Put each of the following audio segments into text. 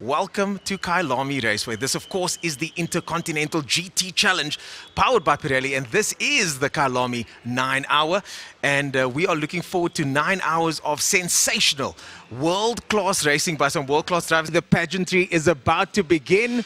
Welcome to Kyalami Raceway. This, of course, is the Intercontinental GT Challenge powered by Pirelli, and this is the Kyalami 9 Hour. And we are looking forward to 9 hours of sensational world-class racing by some world-class drivers. The pageantry is about to begin.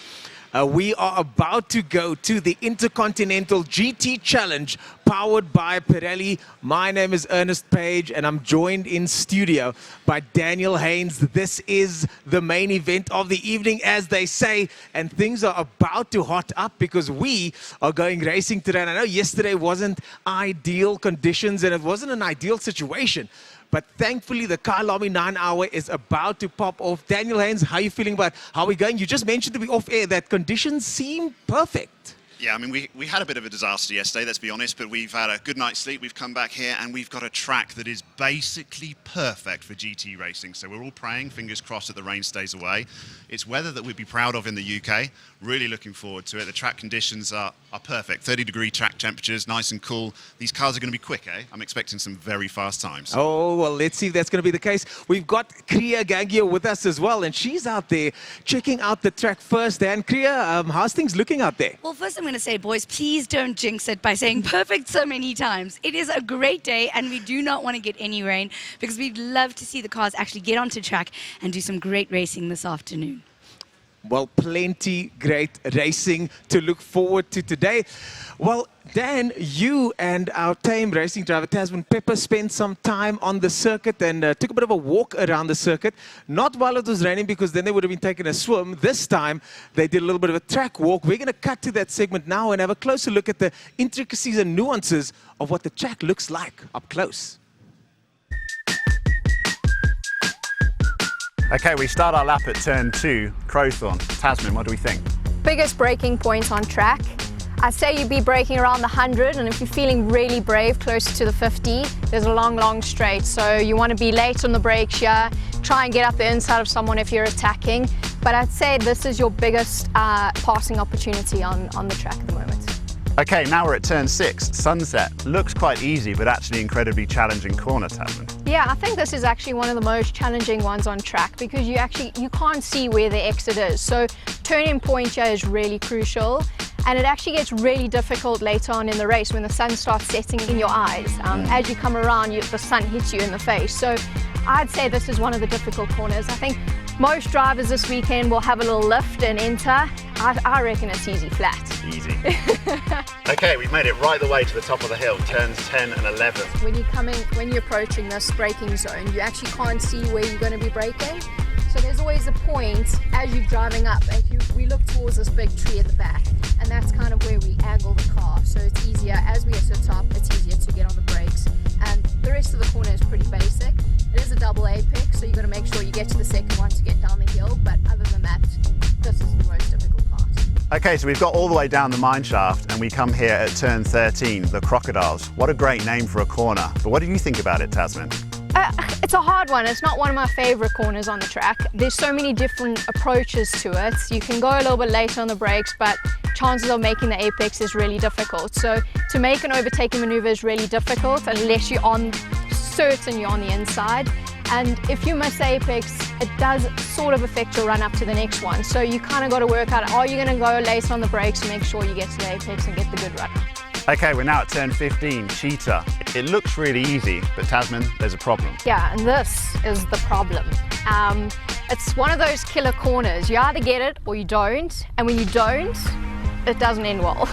We are about to go to the Intercontinental GT Challenge powered by Pirelli. My name is Ernest Page and I'm joined in studio by Daniel Haynes. This is the main event of the evening, as they say, and things are about to hot up because we are going racing today. And I know yesterday wasn't ideal conditions and it wasn't an ideal situation, but thankfully, the Kyalami 9 Hour is about to pop off. Daniel Haynes, how are you feeling about how we're going? You just mentioned to me off air that conditions seem perfect. Yeah, I mean, we had a bit of a disaster yesterday, let's be honest, but we've had a good night's sleep. We've come back here and we've got a track that is basically perfect for GT racing. So we're all praying, fingers crossed, that the rain stays away. It's weather that we'd be proud of in the UK. Really looking forward to it. The track conditions are perfect. 30-degree track temperatures, nice and cool. These cars are going to be quick, eh? I'm expecting some very fast times. Oh, well, let's see if that's going to be the case. We've got Kriya Gangia with us as well, and she's out there checking out the track first. And Kriya, how's things looking out there? Well, first I'm going to say, boys, please don't jinx it by saying perfect so many times. It is a great day, and we do not want to get any rain because we'd love to see the cars actually get onto track and do some great racing this afternoon. Well, plenty great racing to look forward to today. Well, Dan, you and our tame racing driver, Tasman Pepper, spent some time on the circuit and took a bit of a walk around the circuit. Not while it was raining, because then they would have been taking a swim. This time, they did a little bit of a track walk. We're going to cut to that segment now and have a closer look at the intricacies and nuances of what the track looks like up close. Okay, we start our lap at turn 2, Crowthorne. Tasman, what do we think? Biggest braking point on track. I'd say you'd be braking around the 100, and if you're feeling really brave, closer to the 50, there's a long straight. So you want to be late on the brakes here, try and get up the inside of someone if you're attacking. But I'd say this is your biggest passing opportunity on the track at the moment. Okay, now we're at turn 6, Sunset. Looks quite easy, but actually incredibly challenging corner, Tasman. Yeah, I think this is actually one of the most challenging ones on track because you can't see where the exit is. So turning point here is really crucial, and it actually gets really difficult later on in the race when the sun starts setting in your eyes. As you come around, the sun hits you in the face. So I'd say this is one of the difficult corners. I think most drivers this weekend will have a little lift and enter. I reckon it's easy flat. Easy. Okay, we've made it right the way to the top of the hill, turns 10 and 11. When you're approaching this braking zone, you actually can't see where you're going to be braking. So there's always a point as you're driving up. We look towards this big tree at the back, and that's kind of where we angle the car. So it's easier, as we get to the top, it's easier to get on the brakes. And the rest of the corner is pretty basic. It is a double apex, so you've got to make sure you get to the second one to get down the hill. But other than that, this is the most difficult part. Okay, so we've got all the way down the mine shaft and we come here at turn 13, the Crocodiles. What a great name for a corner. But what do you think about it, Tasman? It's a hard one. It's not one of my favorite corners on the track. There's so many different approaches to it. You can go a little bit later on the brakes, but chances of making the apex is really difficult. So to make an overtaking maneuver is really difficult unless you're certain you're on the inside. And if you miss apex, it does sort of affect your run up to the next one. So you kind of got to work out, are you going to go later on the brakes to make sure you get to the apex and get the good run? Okay, we're now at turn 15, Cheetah. It looks really easy, but Tasman, there's a problem. Yeah, and this is the problem. It's one of those killer corners. You either get it or you don't, and when you don't, it doesn't end well.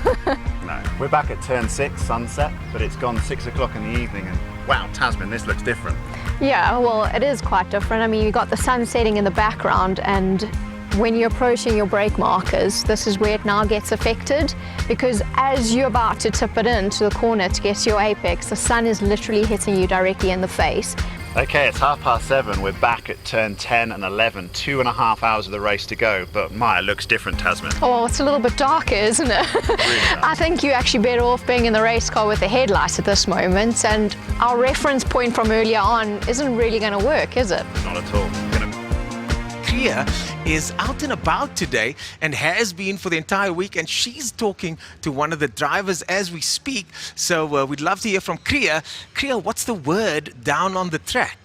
No. We're back at turn 6, Sunset, but it's gone 6 o'clock in the evening, and wow, Tasman, this looks different. Yeah, well, it is quite different. I mean, you've got the sun setting in the background, and when you're approaching your brake markers, this is where it now gets affected, because as you're about to tip it into the corner to get to your apex, the sun is literally hitting you directly in the face. Okay, it's 7:30. We're back at turn 10 and 11. 2.5 hours of the race to go, but it looks different, Tasman. Oh, it's a little bit darker, isn't it? Really nice. I think you're actually better off being in the race car with the headlights at this moment, and our reference point from earlier on isn't really going to work, is it? Not at all. Kriya is out and about today and has been for the entire week, and she's talking to one of the drivers as we speak. So we'd love to hear from Kriya. Kriya, what's the word down on the track?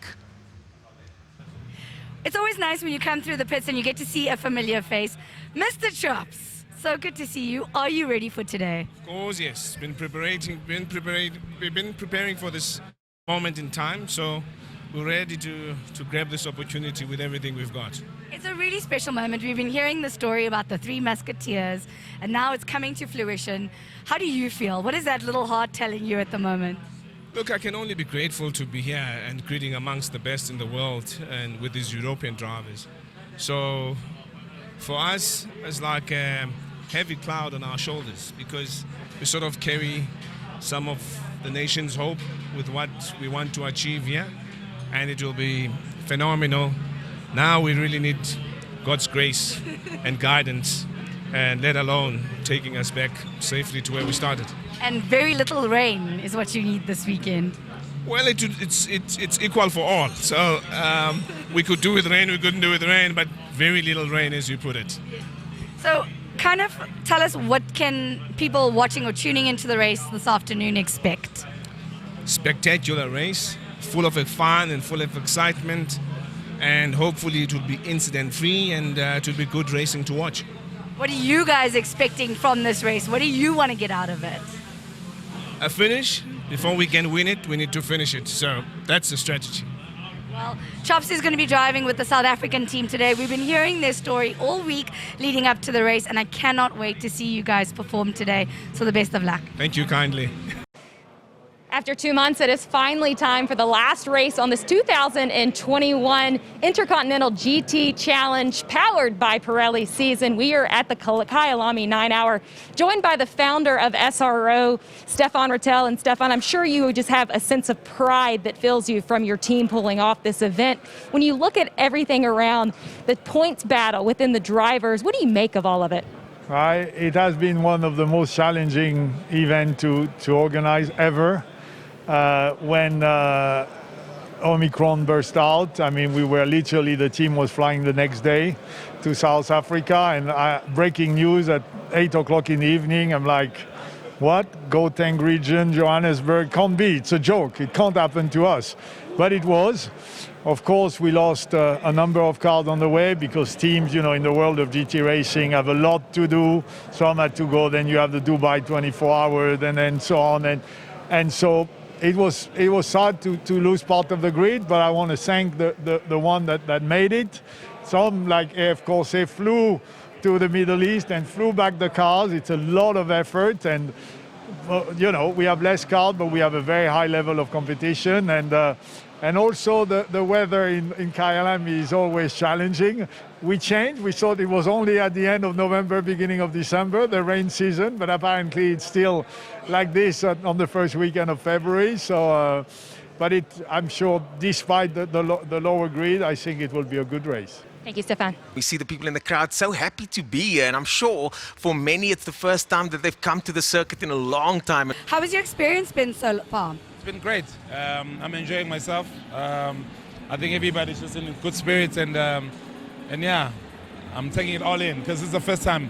It's always nice when you come through the pits and you get to see a familiar face. Mr. Chops, so good to see you. Are you ready for today? Of course, yes. We've been preparing for this moment in time, so we're ready to grab this opportunity with everything we've got. It's a really special moment. We've been hearing the story about the Three Musketeers, and now it's coming to fruition. How do you feel? What is that little heart telling you at the moment? Look, I can only be grateful to be here and gritting amongst the best in the world and with these European drivers. So for us, it's like a heavy cloud on our shoulders because we sort of carry some of the nation's hope with what we want to achieve here, and it will be phenomenal. Now we really need God's grace and guidance, and let alone taking us back safely to where we started. And very little rain is what you need this weekend. Well, it's equal for all. So we could do with rain, we couldn't do with rain, but very little rain, as you put it. So kind of tell us, what can people watching or tuning into the race this afternoon expect? Spectacular race, full of fun and full of excitement, and hopefully it will be incident-free and it will be good racing to watch. What are you guys expecting from this race? What do you want to get out of it? A finish. Before we can win it, we need to finish it. So that's the strategy. Well, Chops is going to be driving with the South African team today. We've been hearing their story all week leading up to the race, and I cannot wait to see you guys perform today. So the best of luck. Thank you kindly. After 2 months, it is finally time for the last race on this 2021 Intercontinental GT Challenge powered by Pirelli season. We are at the Kyalami 9-hour, joined by the founder of SRO, Stefan Rattel. And Stefan, I'm sure you just have a sense of pride that fills you from your team pulling off this event. When you look at everything around, the points battle within the drivers, what do you make of all of it? It has been one of the most challenging events to organize ever. When Omicron burst out, I mean, the team was flying the next day to South Africa, and breaking news at 8 o'clock in the evening, I'm like, what? Gauteng region, Johannesburg, can't be, it's a joke, it can't happen to us. But it was. Of course, we lost a number of cars on the way because teams, in the world of GT racing have a lot to do. Some had to go, then you have the Dubai 24 hours, and then so on. And so it was sad to lose part of the grid, but I want to thank the one that made it. Some, like AF Corse, flew to the Middle East and flew back the cars. It's a lot of effort, and we have less cars, but we have a very high level of competition, and also the weather in Kyalami is always challenging. We changed. We thought it was only at the end of November, beginning of December, the rain season, but apparently it's still like this on the first weekend of February. So, I'm sure, despite the lower grid, I think it will be a good race. Thank you, Stefan. We see the people in the crowd so happy to be here, and I'm sure for many it's the first time that they've come to the circuit in a long time. How has your experience been so far? It's been great. I'm enjoying myself. I think everybody's just in good spirits, and yeah, I'm taking it all in because it's the first time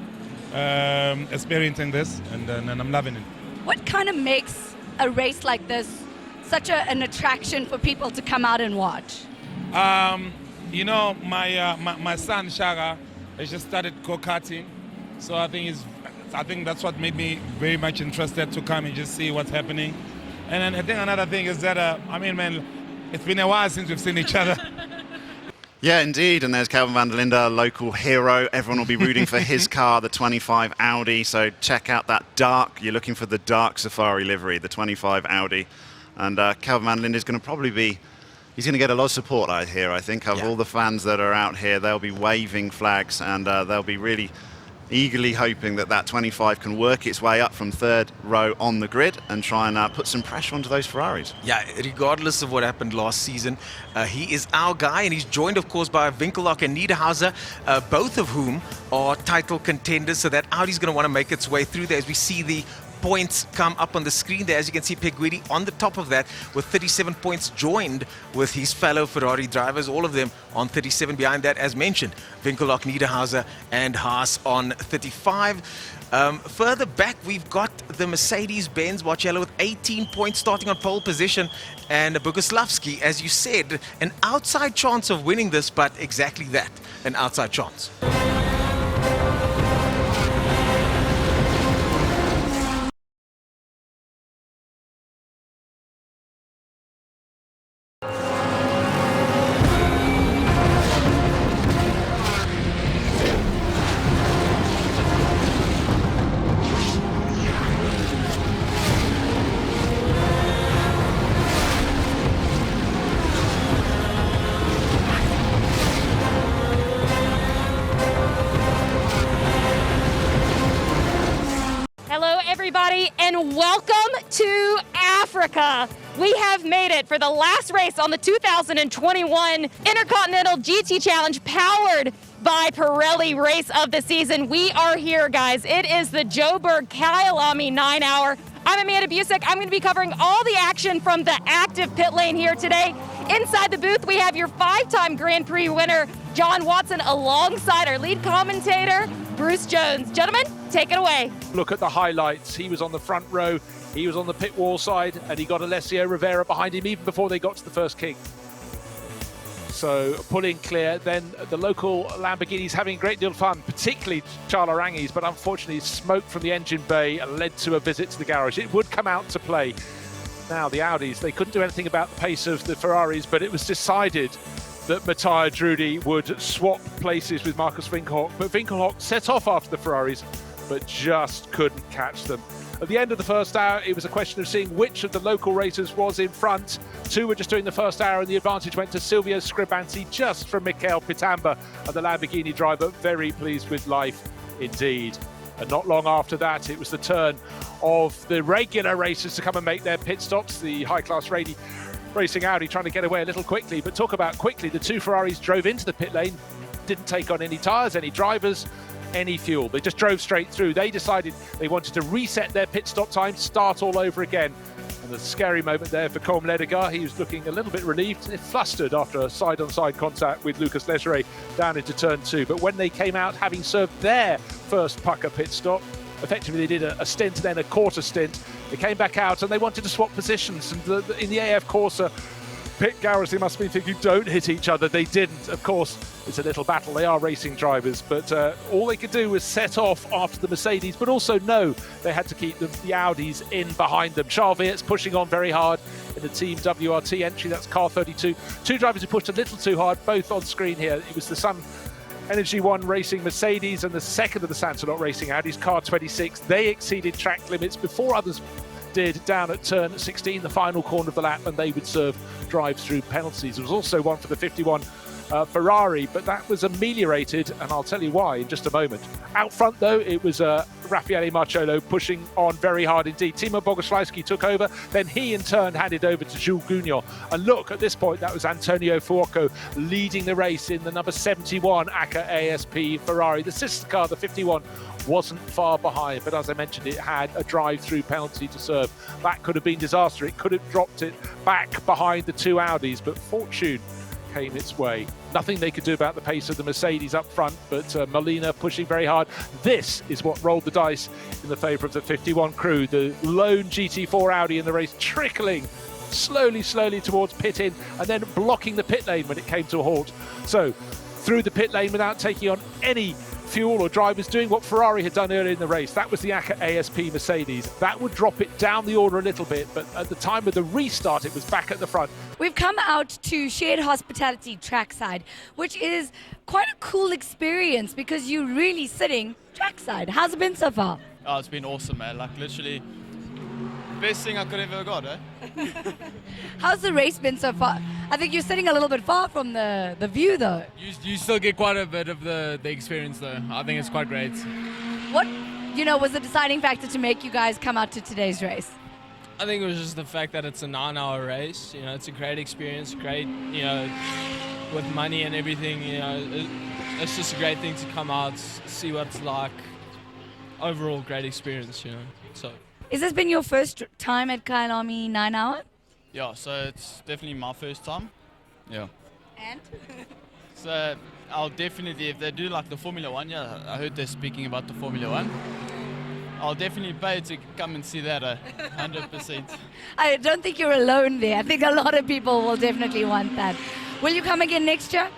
experiencing this, and I'm loving it. What kind of makes a race like this such an attraction for people to come out and watch? My son Shara has just started go-karting, so I think that's what made me very much interested to come and just see what's happening. And then I think another thing is that it's been a while since we've seen each other. Yeah, indeed. And there's Calvin van der Linde, local hero. Everyone will be rooting for his car, the 25 Audi. So check out that you're looking for the dark Safari livery, the 25 Audi. And Calvin van der Linde is going to he's going to get a lot of support out here, I think, of all the fans that are out here. They'll be waving flags, and they'll be really eagerly hoping that 25 can work its way up from third row on the grid and try and put some pressure onto those Ferraris. Yeah, regardless of what happened last season, he is our guy, and he's joined, of course, by Winkelhock and Niederhauser, both of whom are title contenders, so that Audi's going to want to make its way through there as we see the points come up on the screen there. As you can see, Pegguidi on the top of that with 37 points, joined with his fellow Ferrari drivers, all of them on 37. Behind that, as mentioned, Winkelhock, Niederhauser and Haas on 35. Further back, we've got the Mercedes-Benz Barrichello with 18 points, starting on pole position. And Boguslavski, as you said, an outside chance of winning this, but exactly that, an outside chance. Everybody, and welcome to Africa. We have made it for the last race on the 2021 Intercontinental GT Challenge powered by Pirelli race of the season. We are here, guys. It is the Joburg Kyalami 9-hour. I'm Amanda Busick. I'm going to be covering all the action from the active pit lane here today. Inside the booth, we have your 5-time Grand Prix winner, John Watson, alongside our lead commentator, Bruce Jones. Gentlemen, take it away. Look at the highlights. He was on the front row, he was on the pit wall side, and he got Alessio Rivera behind him even before they got to the first kink. So pulling clear, then the local Lamborghinis having a great deal of fun, particularly Kyalarangi's, but unfortunately smoke from the engine bay led to a visit to the garage. It would come out to play. Now the Audis, they couldn't do anything about the pace of the Ferraris, but it was decided that Matteo Drudi would swap places with Markus Winkelhock. But Winkelhock set off after the Ferraris, but just couldn't catch them. At the end of the first hour, it was a question of seeing which of the local racers was in front. Two were just doing the first hour, and the advantage went to Silvio Scribanti just from Michael Pitamba, and the Lamborghini driver very pleased with life indeed. And not long after that, it was the turn of the regular racers to come and make their pit stops. The high-class racing Audi trying to get away a little quickly, but talk about quickly, the two Ferraris drove into the pit lane, didn't take on any tyres, any drivers, any fuel. They just drove straight through. They decided they wanted to reset their pit stop time, start all over again. And the scary moment there for Colm Ledegar. He was looking a little bit relieved, flustered after a side-on-side contact with Lucas Leggeret down into turn 2. But when they came out, having served their first pucker pit stop, effectively they did a stint, then a quarter stint. They came back out and they wanted to swap positions. And in the AF Corsa pit garage, they must be thinking, don't hit each other. They didn't. Of course, it's a little battle. They are racing drivers, but all they could do was set off after the Mercedes, but also know they had to keep the Audis in behind them. Charles Weerts pushing on very hard in the Team WRT entry. That's car 32. Two drivers who pushed a little too hard, both on screen here. It was the Sun Energy One Racing Mercedes and the second of the Sansalot Racing Audis, car 26. They exceeded track limits before others did down at turn 16, the final corner of the lap, and they would serve drive-through penalties. There was also one for the 51 Ferrari, but that was ameliorated, and I'll tell you why in just a moment. Out front, though, it was Raffaele Marciolo pushing on very hard indeed. Timo Boguslavski took over, then he in turn handed over to Jules Gounon. And look, at this point, that was Antonio Fuoco leading the race in the number 71 ACA ASP Ferrari. The sister car, the 51, wasn't far behind, but as I mentioned, it had a drive-through penalty to serve. That could have been disaster. It could have dropped it back behind the two Audis, but fortune came its way. Nothing they could do about the pace of the Mercedes up front, but Molina pushing very hard. This is what rolled the dice in the favour of the 51 crew. The lone GT4 Audi in the race trickling slowly towards pit-in and then blocking the pit lane when it came to a halt. So through the pit lane without taking on any fuel or drivers, doing what Ferrari had done earlier in the race. That was the ACA ASP Mercedes. That would drop it down the order a little bit, but at the time of the restart, it was back at the front. We've come out to Shared Hospitality Trackside, which is quite a cool experience because you're really sitting trackside. How's it been so far? Oh, it's been awesome, man. Like literally, best thing I could have ever got, eh? How's the race been so far? I think you're sitting a little bit far from the view, though. You still get quite a bit of the experience, though. I think it's quite great. What, was the deciding factor to make you guys come out to today's race? I think it was just the fact that it's a 9-hour race. It's a great experience, great, with money and everything, it's just a great thing to come out, see what it's like. Overall, great experience, so. Is this been your first time at Kyalami 9 hour? Yeah, so it's definitely my first time. Yeah. And? So I'll definitely, if they do like the Formula One, yeah, I heard they're speaking about the Formula One. I'll definitely pay to come and see that, 100%. I don't think you're alone there. I think a lot of people will definitely want that. Will you come again next year?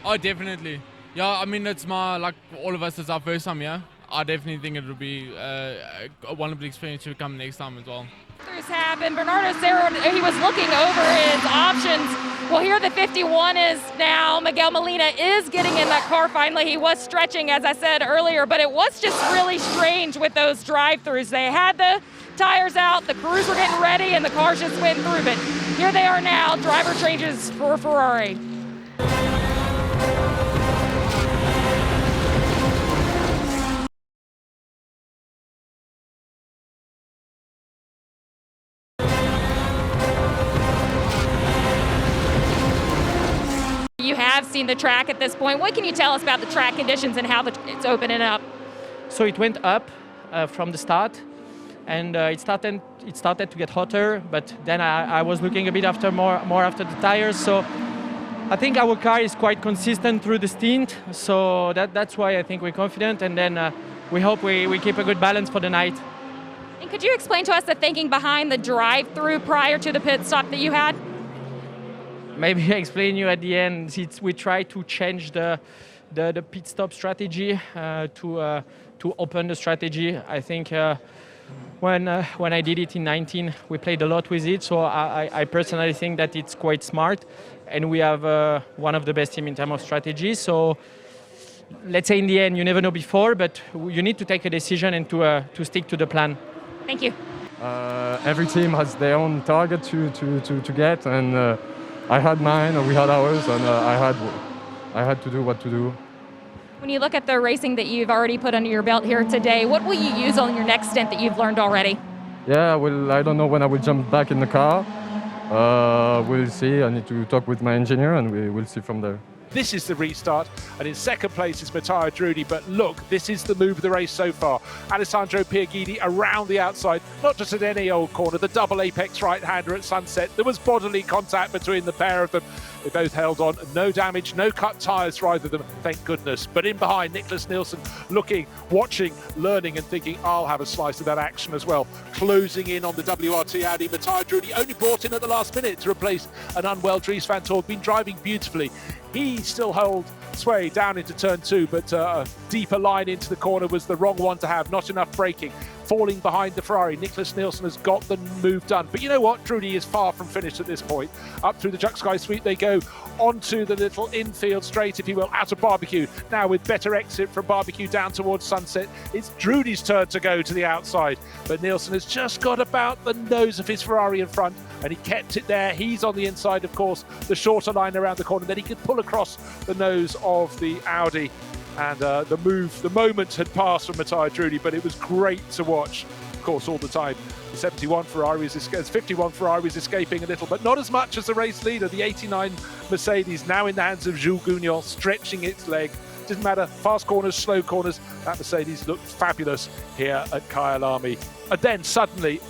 Oh, definitely. Yeah, I mean, it's like all of us, it's our first time here. I definitely think it will be a wonderful experience to come next time as well. Happened. Bernardo Serra, he was looking over his options. Well, here the 51 is now. Miguel Molina is getting in that car finally. He was stretching, as I said earlier, but it was just really strange with those drive-thrus. They had the tires out, the crews were getting ready, and the cars just went through. But here they are now, driver changes for Ferrari. You have seen the track at this point. What can you tell us about the track conditions and how it's opening up? So it went up from the start, and it started to get hotter. But then I was looking a bit more after the tires. So I think our car is quite consistent through the stint. So that's why I think we're confident. And then we hope we keep a good balance for the night. And could you explain to us the thinking behind the drive-through prior to the pit stop that you had? Maybe I explain you at the end. We try to change the pit stop strategy to open the strategy. I think when I did it in 19, we played a lot with it. So I personally think that it's quite smart, and we have one of the best teams in terms of strategy. So let's say in the end, you never know before, but you need to take a decision and to stick to the plan. Thank you. Every team has their own target to get, and I had mine, we had ours, and I had to do what to do. When you look at the racing that you've already put under your belt here today, what will you use on your next stint that you've learned already? Yeah, well, I don't know when I will jump back in the car. We'll see. I need to talk with my engineer, and we'll see from there. This is the restart, and in second place is Matteo Drudi, but look, this is the move of the race so far. Alessandro Pierguidi around the outside, not just at any old corner, the double apex right-hander at Sunset. There was bodily contact between the pair of them. They both held on, no damage, no cut tyres for either of them, thank goodness. But in behind, Nicholas Nielsen looking, watching, learning and thinking, I'll have a slice of that action as well. Closing in on the WRT Audi. Matteo Drudi only brought in at the last minute to replace an unwell Dries van Toor, been driving beautifully. He still held sway down into turn 2, but a deeper line into the corner was the wrong one to have, not enough braking. Falling behind the Ferrari, Nicholas Nielsen has got the move done. But you know what? Drudi is far from finished at this point. Up through the Juck Sky Sweep they go, onto the little infield straight, if you will, out of Barbecue. Now with better exit from Barbecue down towards Sunset, it's Drudi's turn to go to the outside. But Nielsen has just got about the nose of his Ferrari in front, and he kept it there. He's on the inside, of course, the shorter line around the corner. Then he could pull across the nose of the Audi. And the moment had passed from Matteo Drudi, but it was great to watch, of course, all the time. The 51 Ferrari is 51 Ferrari is escaping a little, but not as much as the race leader. The 89 Mercedes now in the hands of Jules Gounon, stretching its leg. Didn't matter, fast corners, slow corners. That Mercedes looked fabulous here at Kyalami. And then suddenly,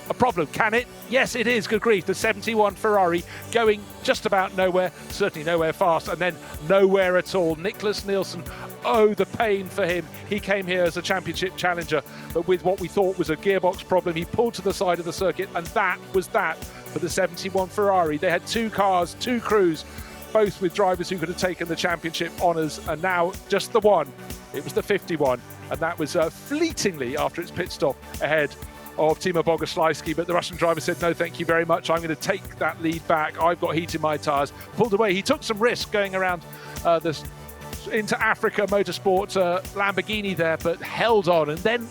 a problem. Can it? Yes, it is. Good grief. The 71 Ferrari going just about nowhere, certainly nowhere fast, and then nowhere at all. Nicholas Nielsen, oh, the pain for him. He came here as a championship challenger, but with what we thought was a gearbox problem, he pulled to the side of the circuit, and that was that for the 71 Ferrari. They had two cars, two crews, both with drivers who could have taken the championship honours, and now just the one. It was the 51, and that was fleetingly after its pit stop ahead of Timo Bogoslawski, but the Russian driver said, no, thank you very much. I'm going to take that lead back. I've got heat in my tyres. Pulled away. He took some risk going around this into Africa Motorsport Lamborghini there, but held on and then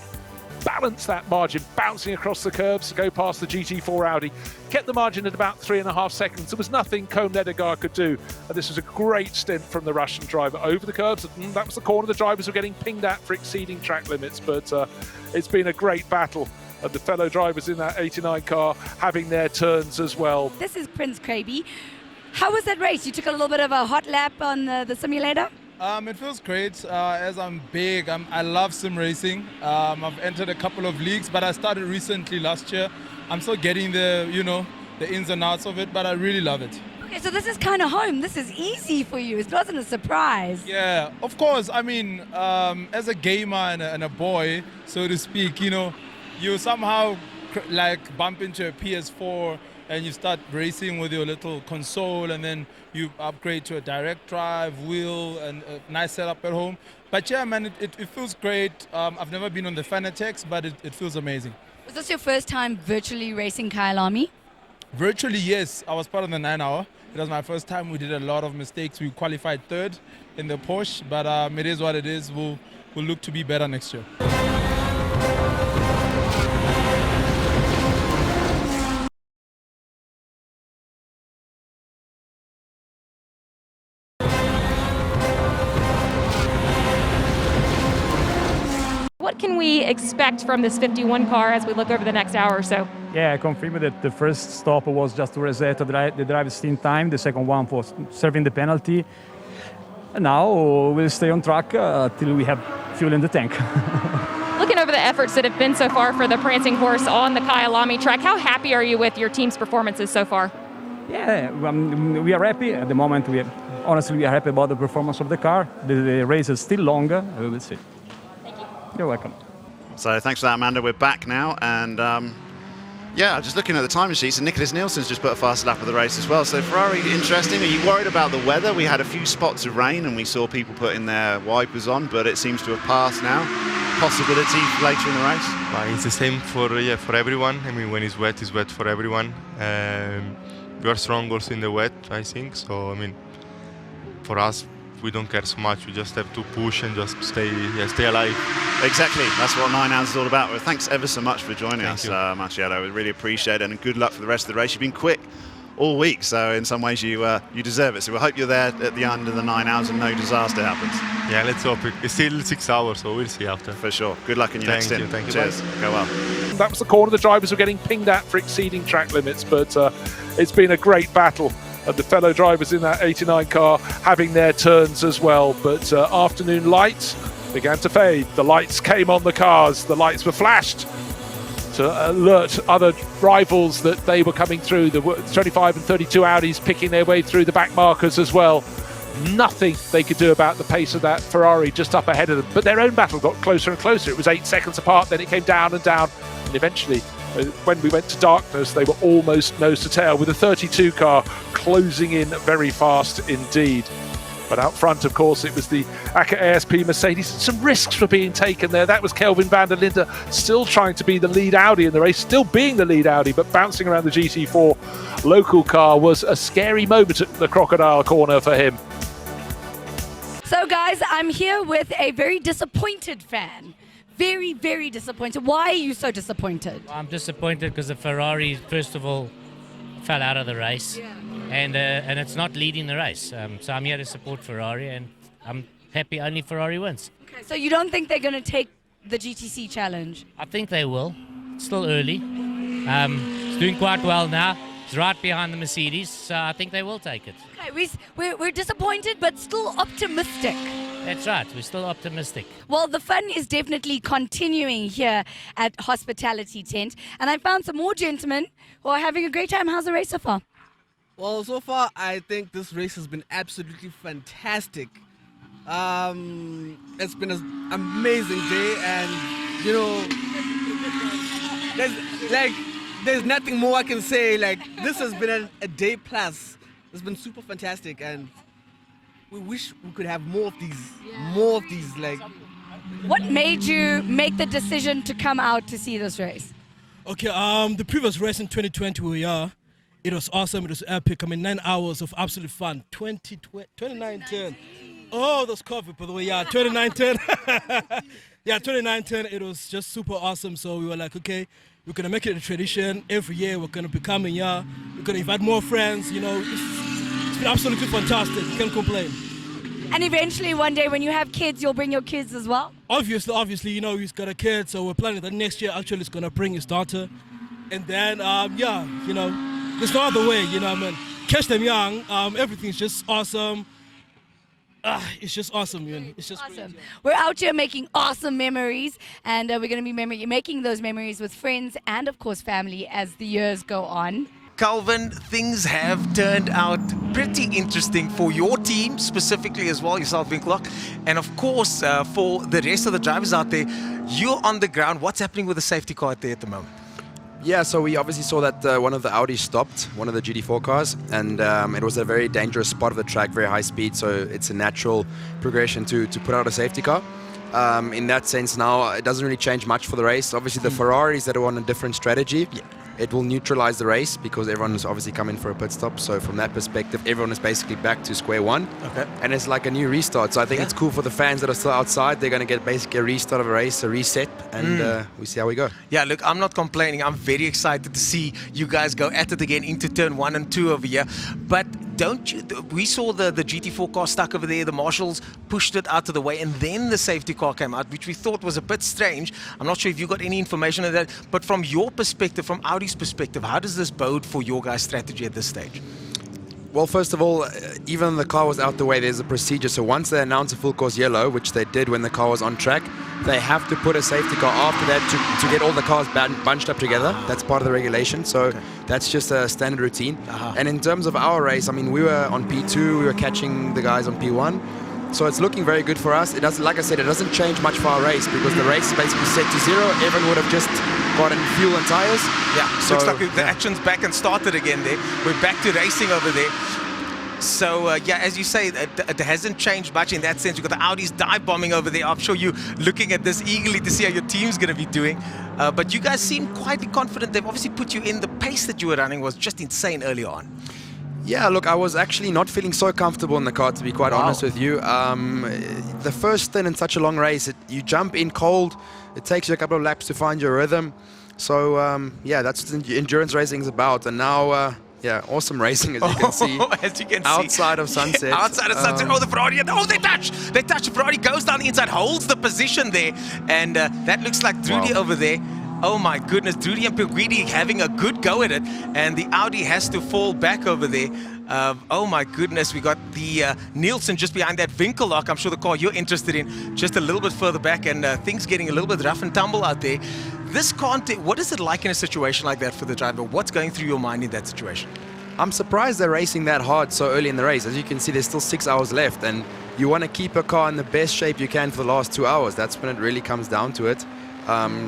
balanced that margin, bouncing across the curbs to go past the GT4 Audi. Kept the margin at about 3.5 seconds. There was nothing Kohn Nedergaard could do. And this was a great stint from the Russian driver over the curbs. That was the corner the drivers were getting pinged at for exceeding track limits, but it's been a great battle. And the fellow drivers in that 89 car having their turns as well. This is Prince Krabi. How was that race? You took a little bit of a hot lap on the simulator? It feels great. As I'm big, I love sim racing. I've entered a couple of leagues, but I started recently last year. I'm still getting the ins and outs of it, but I really love it. Okay, so this is kind of home. This is easy for you. It wasn't a surprise. Yeah, of course. I mean, as a gamer and a boy, so to speak, you somehow like bump into a PS4 and you start racing with your little console, and then you upgrade to a direct drive wheel and a nice setup at home. But yeah, man, it feels great. I've never been on the Fanatec's, but it feels amazing. Was this your first time virtually racing Kyalami? Virtually, yes. I was part of the 9 hour. It was my first time. We did a lot of mistakes. We qualified third in the Porsche, but it is what it is. We'll look to be better next year. What can we expect from this 51 car as we look over the next hour or so? Yeah, I confirm that the first stop was just to reset the drive stint time. The second one was serving the penalty. And now we'll stay on track till we have fuel in the tank. Looking over the efforts that have been so far for the Prancing Horse on the Kyalami track, how happy are you with your team's performances so far? Yeah, we are happy at the moment. Honestly, we are happy about the performance of the car. The race is still longer. We will see. You're welcome. So thanks for that, Amanda. We're back now, and yeah, just looking at the timing sheets, and Nicholas Nielsen's just put a fast lap of the race as well. So Ferrari, interesting. Are you worried about the weather? We had a few spots of rain, and we saw people putting their wipers on, but it seems to have passed now. Possibility later in the race? It's the same for everyone. I mean, when it's wet for everyone. We are strong also in the wet, I think. So I mean, for us, we don't care so much. We just have to push and just stay alive. Exactly. That's what 9 hours is all about. Well, thanks ever so much for joining us, Marciello. We really appreciate it, and good luck for the rest of the race. You've been quick all week, so in some ways you deserve it. So we hope you're there at the end of the 9 hours and no disaster happens. Yeah, let's hope. It's still 6 hours, so we'll see after. For sure. Good luck in your next stint. Thank you. Cheers. Go well. That was the corner the drivers were getting pinged at for exceeding track limits, but it's been a great battle. And the fellow drivers in that 89 car having their turns as well. But afternoon lights began to fade. The lights came on the cars. The lights were flashed to alert other rivals that they were coming through. The 25 and 32 Audis picking their way through the back markers as well. Nothing they could do about the pace of that Ferrari just up ahead of them. But their own battle got closer and closer. It was 8 seconds apart, then it came down and down. And eventually, when we went to darkness, they were almost nose to tail, with a 32 car closing in very fast indeed. But out front, of course, it was the AKA ASP Mercedes. Some risks were being taken there. That was Kelvin van der Linde still trying to be the lead Audi in the race, still being the lead Audi, but bouncing around the GT4 local car was a scary moment at the Crocodile corner for him. So guys, I'm here with a very disappointed fan. Very, very disappointed. Why are you so disappointed? I'm disappointed because the Ferrari, first of all, fell out of the race, and it's not leading the race. So I'm here to support Ferrari, and I'm happy only Ferrari wins. Okay, so you don't think they're going to take the GTC challenge? I think they will. It's still early. It's doing quite well now. It's right behind the Mercedes, so I think they will take it. Okay, we're disappointed, but still optimistic. That's right. We're still optimistic. Well, the fun is definitely continuing here at Hospitality Tent. And I found some more gentlemen who are having a great time. How's the race so far? Well, so far, I think this race has been absolutely fantastic. It's been an amazing day. And, you know, there's nothing more I can say. Like, this has been a day plus. It's been super fantastic. And we wish we could have more of these, like. What made you make the decision to come out to see this race? Okay, the previous race in 2020 it was awesome, it was epic. I mean, 9 hours of absolute fun. 2019. Oh, that's COVID, by the way. Yeah, 2019. Yeah, 2019, it was just super awesome. So we were like, okay, we're gonna make it a tradition. Every year we're gonna be coming here. We're gonna invite more friends, you know. It's been absolutely fantastic. You can't complain. And eventually one day when you have kids, you'll bring your kids as well? Obviously, you know, he's got a kid, so we're planning that next year actually he's gonna bring his daughter. And then, yeah, you know, there's no other way, you know, I mean, catch them young, everything's just awesome. it's just awesome, man. It's just Awesome. great. We're out here making awesome memories, and we're going to be making those memories with friends and, of course, family as the years go on. Calvin, things have turned out pretty interesting for your team specifically as well, yourself, Winkelhock, and of course for the rest of the drivers out there. You're on the ground. What's happening with the safety car out there at the moment? Yeah, so we obviously saw that one of the Audis stopped, one of the GT4 cars, and it was a very dangerous spot of the track, very high speed, so it's a natural progression to put out a safety car. In that sense now, it doesn't really change much for the race. Obviously the Ferraris that are on a different strategy, it will neutralize the race because everyone is obviously coming for a pit stop. So from that perspective, everyone is basically back to square one. Okay. And it's like a new restart. So I think it's cool for the fans that are still outside. They're going to get basically a restart of a race, a reset, and we see how we go. Yeah, look, I'm not complaining. I'm very excited to see you guys go at it again into turn 1 and 2 over here. But don't you? We saw the GT4 car stuck over there. The marshals pushed it out of the way, and then the safety car came out, which we thought was a bit strange. I'm not sure if you got any information on that. But from your perspective, from Audi's perspective, how does this bode for your guys' strategy at this stage? Well, first of all, even the car was out the way, there's a procedure. So once they announce a full course yellow, which they did when the car was on track, they have to put a safety car after that to get all the cars bunched up together. That's part of the regulation. So that's just a standard routine. And in terms of our race, I mean, we were on P2, we were catching the guys on P1. So it's looking very good for us. It doesn't, like I said, it doesn't change much for our race because the race is basically set to 0. Everyone would have just gotten fuel and tires. Yeah, so looks like the action's back and started again there. We're back to racing over there. So, yeah, as you say, it hasn't changed much in that sense. You've got the Audis dive bombing over there. I'm sure you're looking at this eagerly to see how your team's going to be doing. But you guys seem quite confident. They've obviously put you in. The pace that you were running was just insane early on. Yeah, look, I was actually not feeling so comfortable in the car, to be quite honest with you. The first stint in such a long race, you jump in cold. It takes you a couple of laps to find your rhythm. So, yeah, that's what endurance racing is about. And now, yeah, awesome racing, as you can see. As you can outside of Sunset. Yeah, outside of Sunset. The Ferrari. Oh, they touch. They touch. The Ferrari goes down the inside, holds the position there. And that looks like Drudy over there. Oh my goodness, Drudy and Piguidi having a good go at it, and the Audi has to fall back over there. Oh my goodness, we got the Nielsen just behind that Winkelhock. I'm sure the car you're interested in just a little bit further back, and things getting a little bit rough and tumble out there. This can't. What is it like in a situation like that for the driver? What's going through your mind in that situation? I'm surprised they're racing that hard so early in the race. As you can see, there's still 6 hours left, and you want to keep a car in the best shape you can for the last 2 hours. That's when it really comes down to it.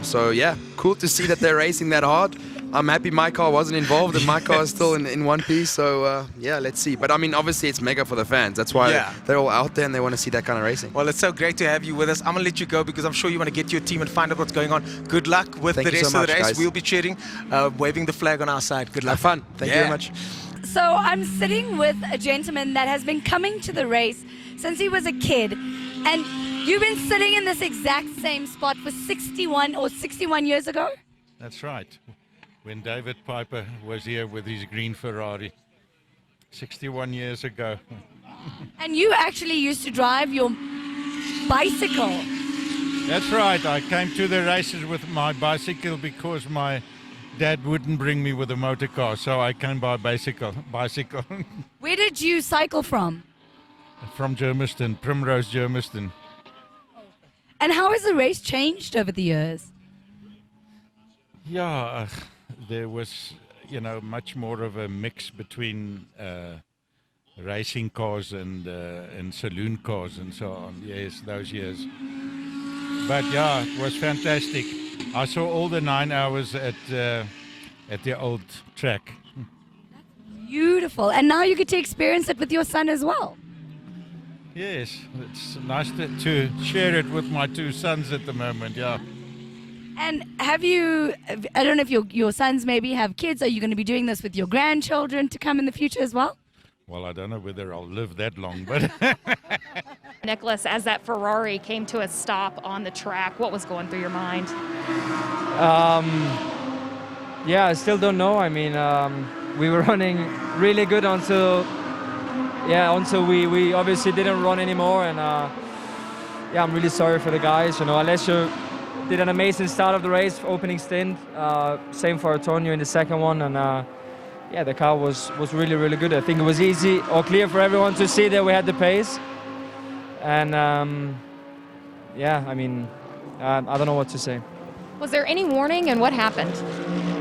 So yeah, cool to see that they're racing that hard. I'm happy my car wasn't involved and my car is still in one piece. So yeah, let's see. But I mean, obviously it's mega for the fans. That's why they're all out there and they want to see that kind of racing. Well, it's so great to have you with us. I'm going to let you go because I'm sure you want to get to your team and find out what's going on. Good luck with the rest of the race. Guys. We'll be cheering, waving the flag on our side. Good luck. Have fun. Thank you very much. So I'm sitting with a gentleman that has been coming to the race since he was a kid. And you've been sitting in this exact same spot for 61 years ago? That's right. When David Piper was here with his green Ferrari 61 years ago. And you actually used to drive your bicycle. That's right. I came to the races with my bicycle because my dad wouldn't bring me with a motor car, so I came by bicycle. Where did you cycle from? From Germiston, Primrose, Germiston. And how has the race changed over the years? Yeah, there was, much more of a mix between racing cars and saloon cars and so on. Yes, those years. But yeah, it was fantastic. I saw all the 9 hours at the old track. Beautiful. And now you get to experience it with your son as well. Yes, it's nice to share it with my 2 sons at the moment, yeah. And have you, I don't know if your sons maybe have kids, are you going to be doing this with your grandchildren to come in the future as well? Well, I don't know whether I'll live that long, but... Nicholas, as that Ferrari came to a stop on the track, what was going through your mind? Yeah, I still don't know. I mean, we were running really good until we obviously didn't run anymore, and yeah, I'm really sorry for the guys. Alessio did an amazing start of the race, opening stint. Same for Antonio in the second one, and yeah, the car was really, really good. I think it was easy or clear for everyone to see that we had the pace. And yeah, I mean, I don't know what to say. Was there any warning, and what happened?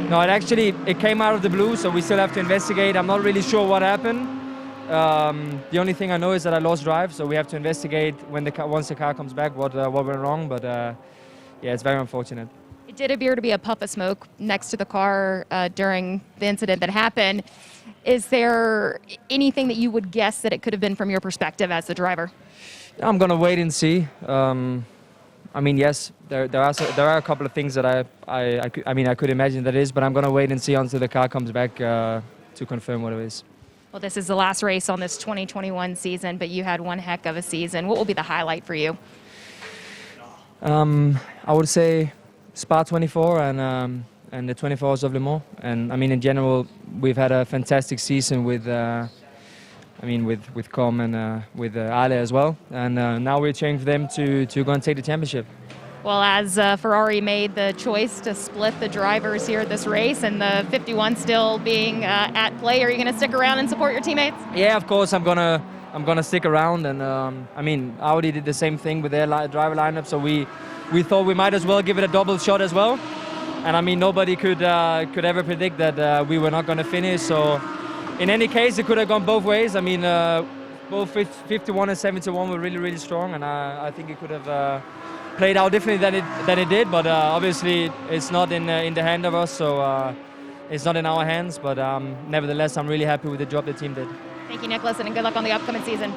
No, it came out of the blue, so we still have to investigate. I'm not really sure what happened. The only thing I know is that I lost drive, so we have to investigate once the car comes back what went wrong. But yeah, it's very unfortunate. It did appear to be a puff of smoke next to the car during the incident that happened. Is there anything that you would guess that it could have been from your perspective as the driver? I'm gonna wait and see. I mean, yes, there are a couple of things that I could imagine that is, but I'm gonna wait and see until the car comes back to confirm what it is. Well, this is the last race on this 2021 season, but you had one heck of a season. What will be the highlight for you? I would say Spa 24 and the 24 Hours of Le Mans. And I mean, in general, we've had a fantastic season with Com and with Ale as well. And now we're cheering for them to go and take the championship. Well, as Ferrari made the choice to split the drivers here at this race, and the 51 still being at play, are you going to stick around and support your teammates? Yeah, of course, I'm gonna stick around. And I mean, Audi did the same thing with their driver lineup, so we thought we might as well give it a double shot as well. And I mean, nobody could ever predict that we were not going to finish. So in any case, it could have gone both ways. I mean, both 51 and 71 were really, really strong, and I think it could have played out differently than it did. But obviously, it's not in the hand of us, so it's not in our hands. But nevertheless, I'm really happy with the job the team did. Thank you, Nicholas, and good luck on the upcoming season.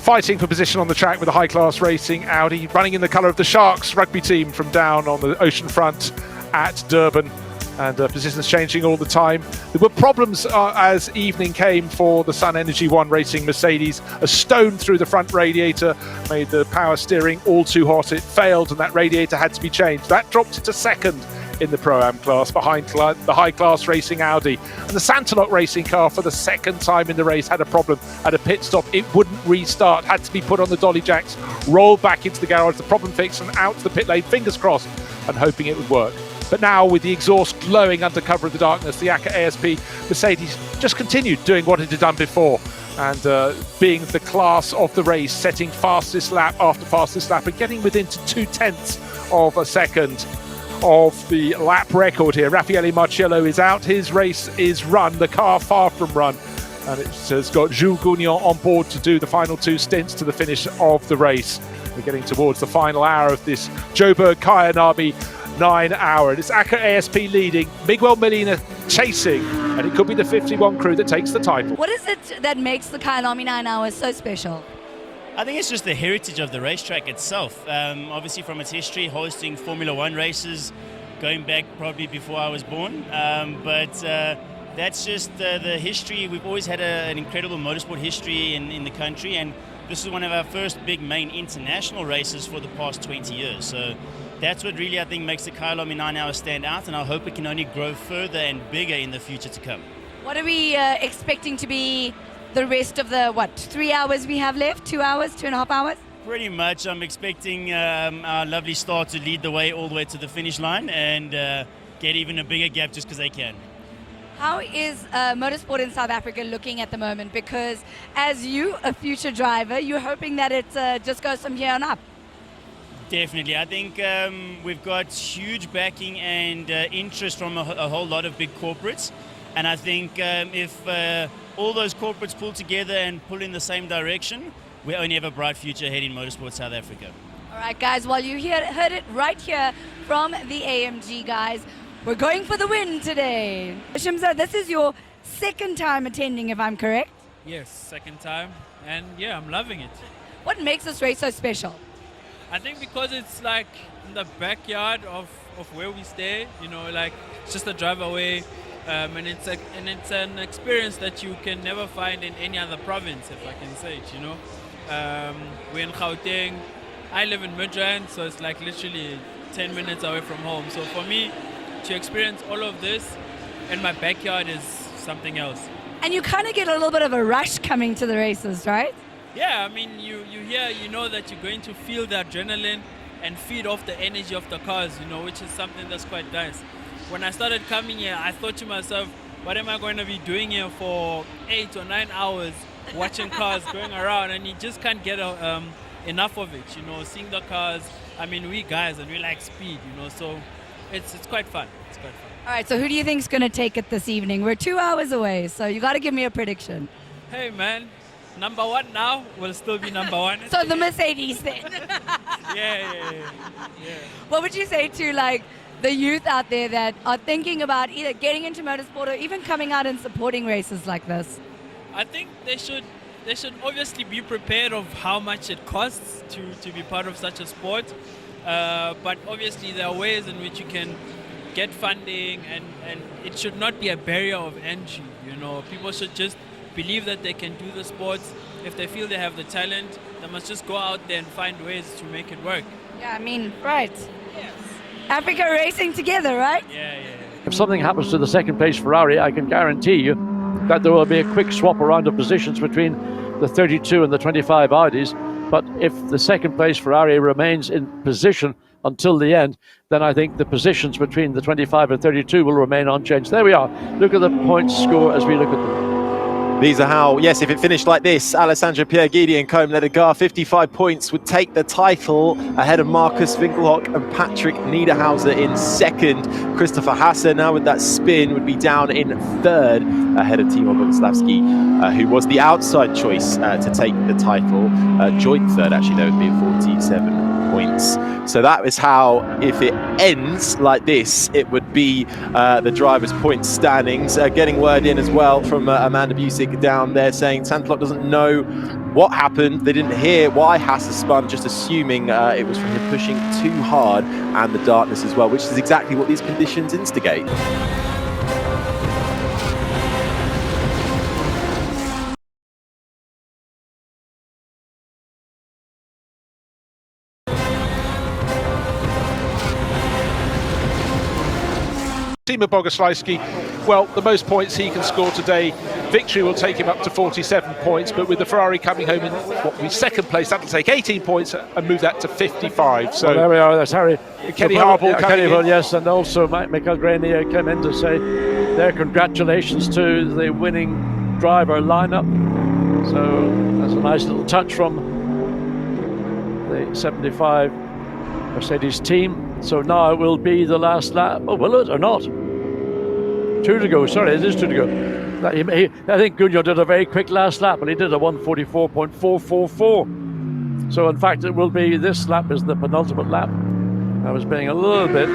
Fighting for position on the track with a high-class racing Audi, running in the colour of the Sharks rugby team from down on the ocean front at Durban. And positions changing all the time. There were problems as evening came for the Sun Energy One Racing Mercedes. A stone through the front radiator made the power steering all too hot. It failed and that radiator had to be changed. That dropped it to second in the Pro-Am class behind the high-class racing Audi. And the Santalot racing car for the second time in the race had a problem at a pit stop. It wouldn't restart, had to be put on the dolly jacks, rolled back into the garage, the problem fixed and out to the pit lane, fingers crossed and hoping it would work. But now, with the exhaust glowing under cover of the darkness, the ACA ASP Mercedes just continued doing what it had done before and being the class of the race, setting fastest lap after fastest lap and getting within to 0.2 of a second of the lap record here. Raffaele Marcello is out. His race is run, the car far from run. And it has got Jules Gougnon on board to do the final two stints to the finish of the race. We're getting towards the final hour of this Joburg Kyalami 9 hour. It's ACA ASP leading, Miguel Molina chasing, and it could be the 51 crew that takes the title. What is it that makes the Kyalami 9 hours so special? I think it's just the heritage of the racetrack itself. Obviously from its history, hosting Formula One races, going back probably before I was born. But that's just the history. We've always had an incredible motorsport history in the country, and this is one of our first big main international races for the past 20 years. So that's what really I think makes the Kyalami 9 hours stand out, and I hope it can only grow further and bigger in the future to come. What are we expecting to be the rest of the, 3 hours we have left? 2 hours, 2.5 hours? Pretty much. I'm expecting our lovely star to lead the way all the way to the finish line and get even a bigger gap just because they can. How is motorsport in South Africa looking at the moment? Because as you, a future driver, you're hoping that it just goes from here on up. Definitely. I think we've got huge backing and interest from a whole lot of big corporates. And I think if all those corporates pull together and pull in the same direction, we only have a bright future ahead in motorsport South Africa. All right, guys, well, you heard it right here from the AMG guys. We're going for the win today. Shimza, this is your second time attending, if I'm correct? Yes, second time. And yeah, I'm loving it. What makes this race so special? I think because it's like in the backyard of where we stay, you know, like it's just a drive away. And it's an experience that you can never find in any other province, if I can say it, you know. We're in Gauteng. I live in Midrand, so it's like literally 10 minutes away from home. So for me, to experience all of this in my backyard is something else. And you kind of get a little bit of a rush coming to the races, right? Yeah, I mean, you hear, you know that you're going to feel the adrenaline and feed off the energy of the cars, you know, which is something that's quite nice. When I started coming here, I thought to myself, what am I going to be doing here for 8 or 9 hours watching cars going around? And you just can't get enough of it, you know, seeing the cars. I mean, we guys, and we like speed, you know, so it's quite fun. It's quite fun. All right, so who do you think's going to take it this evening? We're 2 hours away, so you got to give me a prediction. Hey, man, number one now will still be number one. So the Mercedes then. Yeah. What would you say to like the youth out there that are thinking about either getting into motorsport or even coming out and supporting races like this? I think they should obviously be prepared of how much it costs to be part of such a sport. But obviously there are ways in which you can get funding, and it should not be a barrier of entry. You know, people should just believe that they can do the sports. If they feel they have the talent, they must just go out there and find ways to make it work. Yeah, I mean, right. Yes. Africa racing together, right? Yeah. If something happens to the second place Ferrari, I can guarantee you that there will be a quick swap around of positions between the 32 and the 25 Audis. But if the second place Ferrari remains in position until the end, then I think the positions between the 25 and 32 will remain unchanged. There we are. Look at the points score as we look at them. These are how, yes, if it finished like this, Alessandro Pierguidi and Côme Ledegar, 55 points, would take the title ahead of Marcus Winkelhock and Patrick Niederhauser in second. Christopher Hasse, now with that spin, would be down in third ahead of Timo Boguslavski, who was the outside choice to take the title. Joint third, actually, though, would be 47 points. So that is how, if it ends like this, it would be the drivers' points standings. Getting word in as well from Amanda Busick down there saying Sandlock doesn't know what happened. They didn't hear why Hasse spun, just assuming it was from him pushing too hard and the darkness as well, which is exactly what these conditions instigate. Timo Boguslavski, well, the most points he can score today, victory will take him up to 47 points, but with the Ferrari coming home in what will be second place, that'll take 18 points and move that to 55. So well, there we are, that's Harry. Kenny Harbaugh coming in. Yes, and also Michael Grenier came in to say their congratulations to the winning driver lineup. So that's a nice little touch from the 75 Mercedes team. So now it will be the last lap. Oh, will it or not? 2 to go. Sorry, it is 2 to go. I think Gugno did a very quick last lap, and he did a 1:44.444. So in fact, it will be this lap is the penultimate lap. I was being a little bit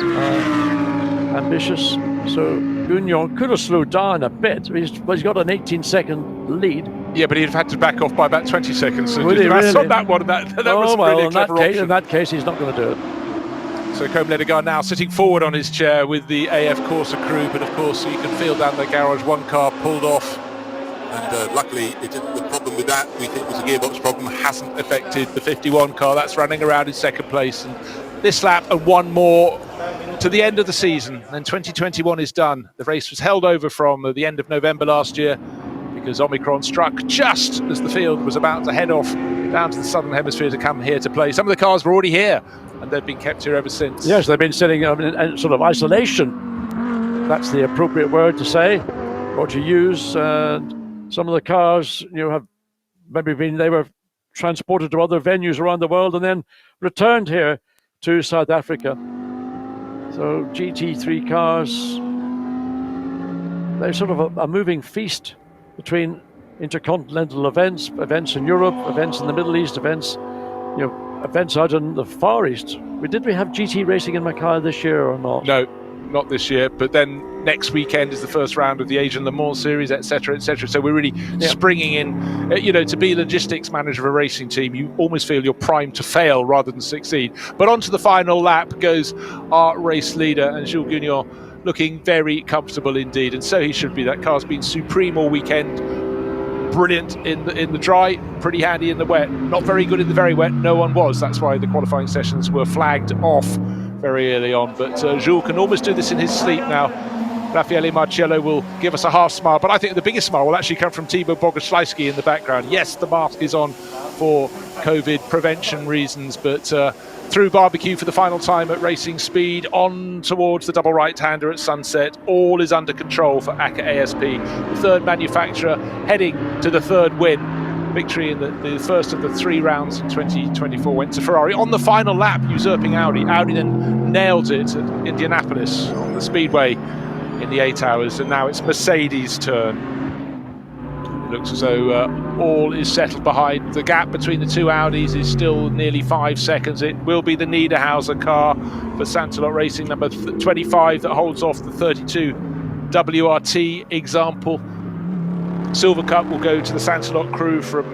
ambitious. So Gugno could have slowed down a bit. He's got an 18-second lead. Yeah, but he'd have had to back off by about 20 seconds. So Would he really? on that one, that was really a clever option. In that case, he's not going to do it. So Côme Ledegar now sitting forward on his chair with the AF Corsa crew, but of course you can feel down the garage one car pulled off. And luckily, the problem with that, we think, was a gearbox problem. Hasn't affected the 51 car. That's running around in second place. And this lap and one more to the end of the season. And 2021 is done. The race was held over from the end of November last year because Omicron struck just as the field was about to head off down to the southern hemisphere to come here to play. Some of the cars were already here, and they've been kept here ever since. Yes, they've been sitting in sort of isolation. That's the appropriate word to say, or to use. Some of the cars, have maybe they were transported to other venues around the world and then returned here to South Africa. So GT3 cars, they're sort of a moving feast between intercontinental events in Europe, events in the Middle East, events out in the Far East. Did we have GT racing in Macau this year or not? No, not this year. But then next weekend is the first round of the Asian Le Mans Series, etc., etc. So we're really springing in. To be logistics manager of a racing team, you almost feel you're primed to fail rather than succeed. But onto the final lap goes our race leader, and Jules Gugno looking very comfortable indeed, and so he should be. That car's been supreme all weekend. Brilliant in the dry, pretty handy in the wet. Not very good in the very wet. No one was. That's why the qualifying sessions were flagged off very early on. But Jules can almost do this in his sleep now. Raffaele Marciello will give us a half smile, but I think the biggest smile will actually come from Timo Boguslavski in the background. Yes, the mask is on for COVID prevention reasons, but through barbecue for the final time at racing speed, on towards the double right-hander at Sunset. All is under control for ACA ASP, the third manufacturer heading to the third win. Victory in the first of the 3 rounds in 2024 went to Ferrari on the final lap, usurping Audi. Audi then nailed it at Indianapolis on the speedway in the 8 hours, and now it's Mercedes' turn. It looks as though all is settled behind. The gap between the 2 Audis is still nearly 5 seconds. It will be the Niederhauser car for Santalot Racing, number 25, that holds off the 32 WRT example. Silver Cup will go to the Santalot crew from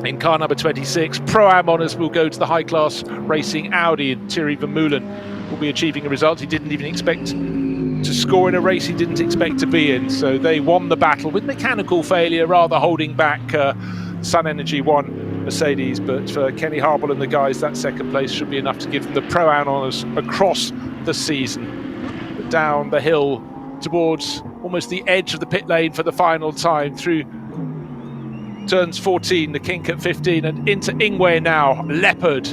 in car number 26. Pro-Am honours will go to the high-class racing Audi, and Thierry Vermeulen will be achieving a result he didn't even expect to score in a race he didn't expect to be in. So they won the battle with mechanical failure, rather holding back Sun Energy 1 Mercedes. But for Kenny Harble and the guys, that second place should be enough to give them the Pro-Am honours across the season. But down the hill towards almost the edge of the pit lane for the final time, through turns 14, the kink at 15, and into Ingwe now. Leopard,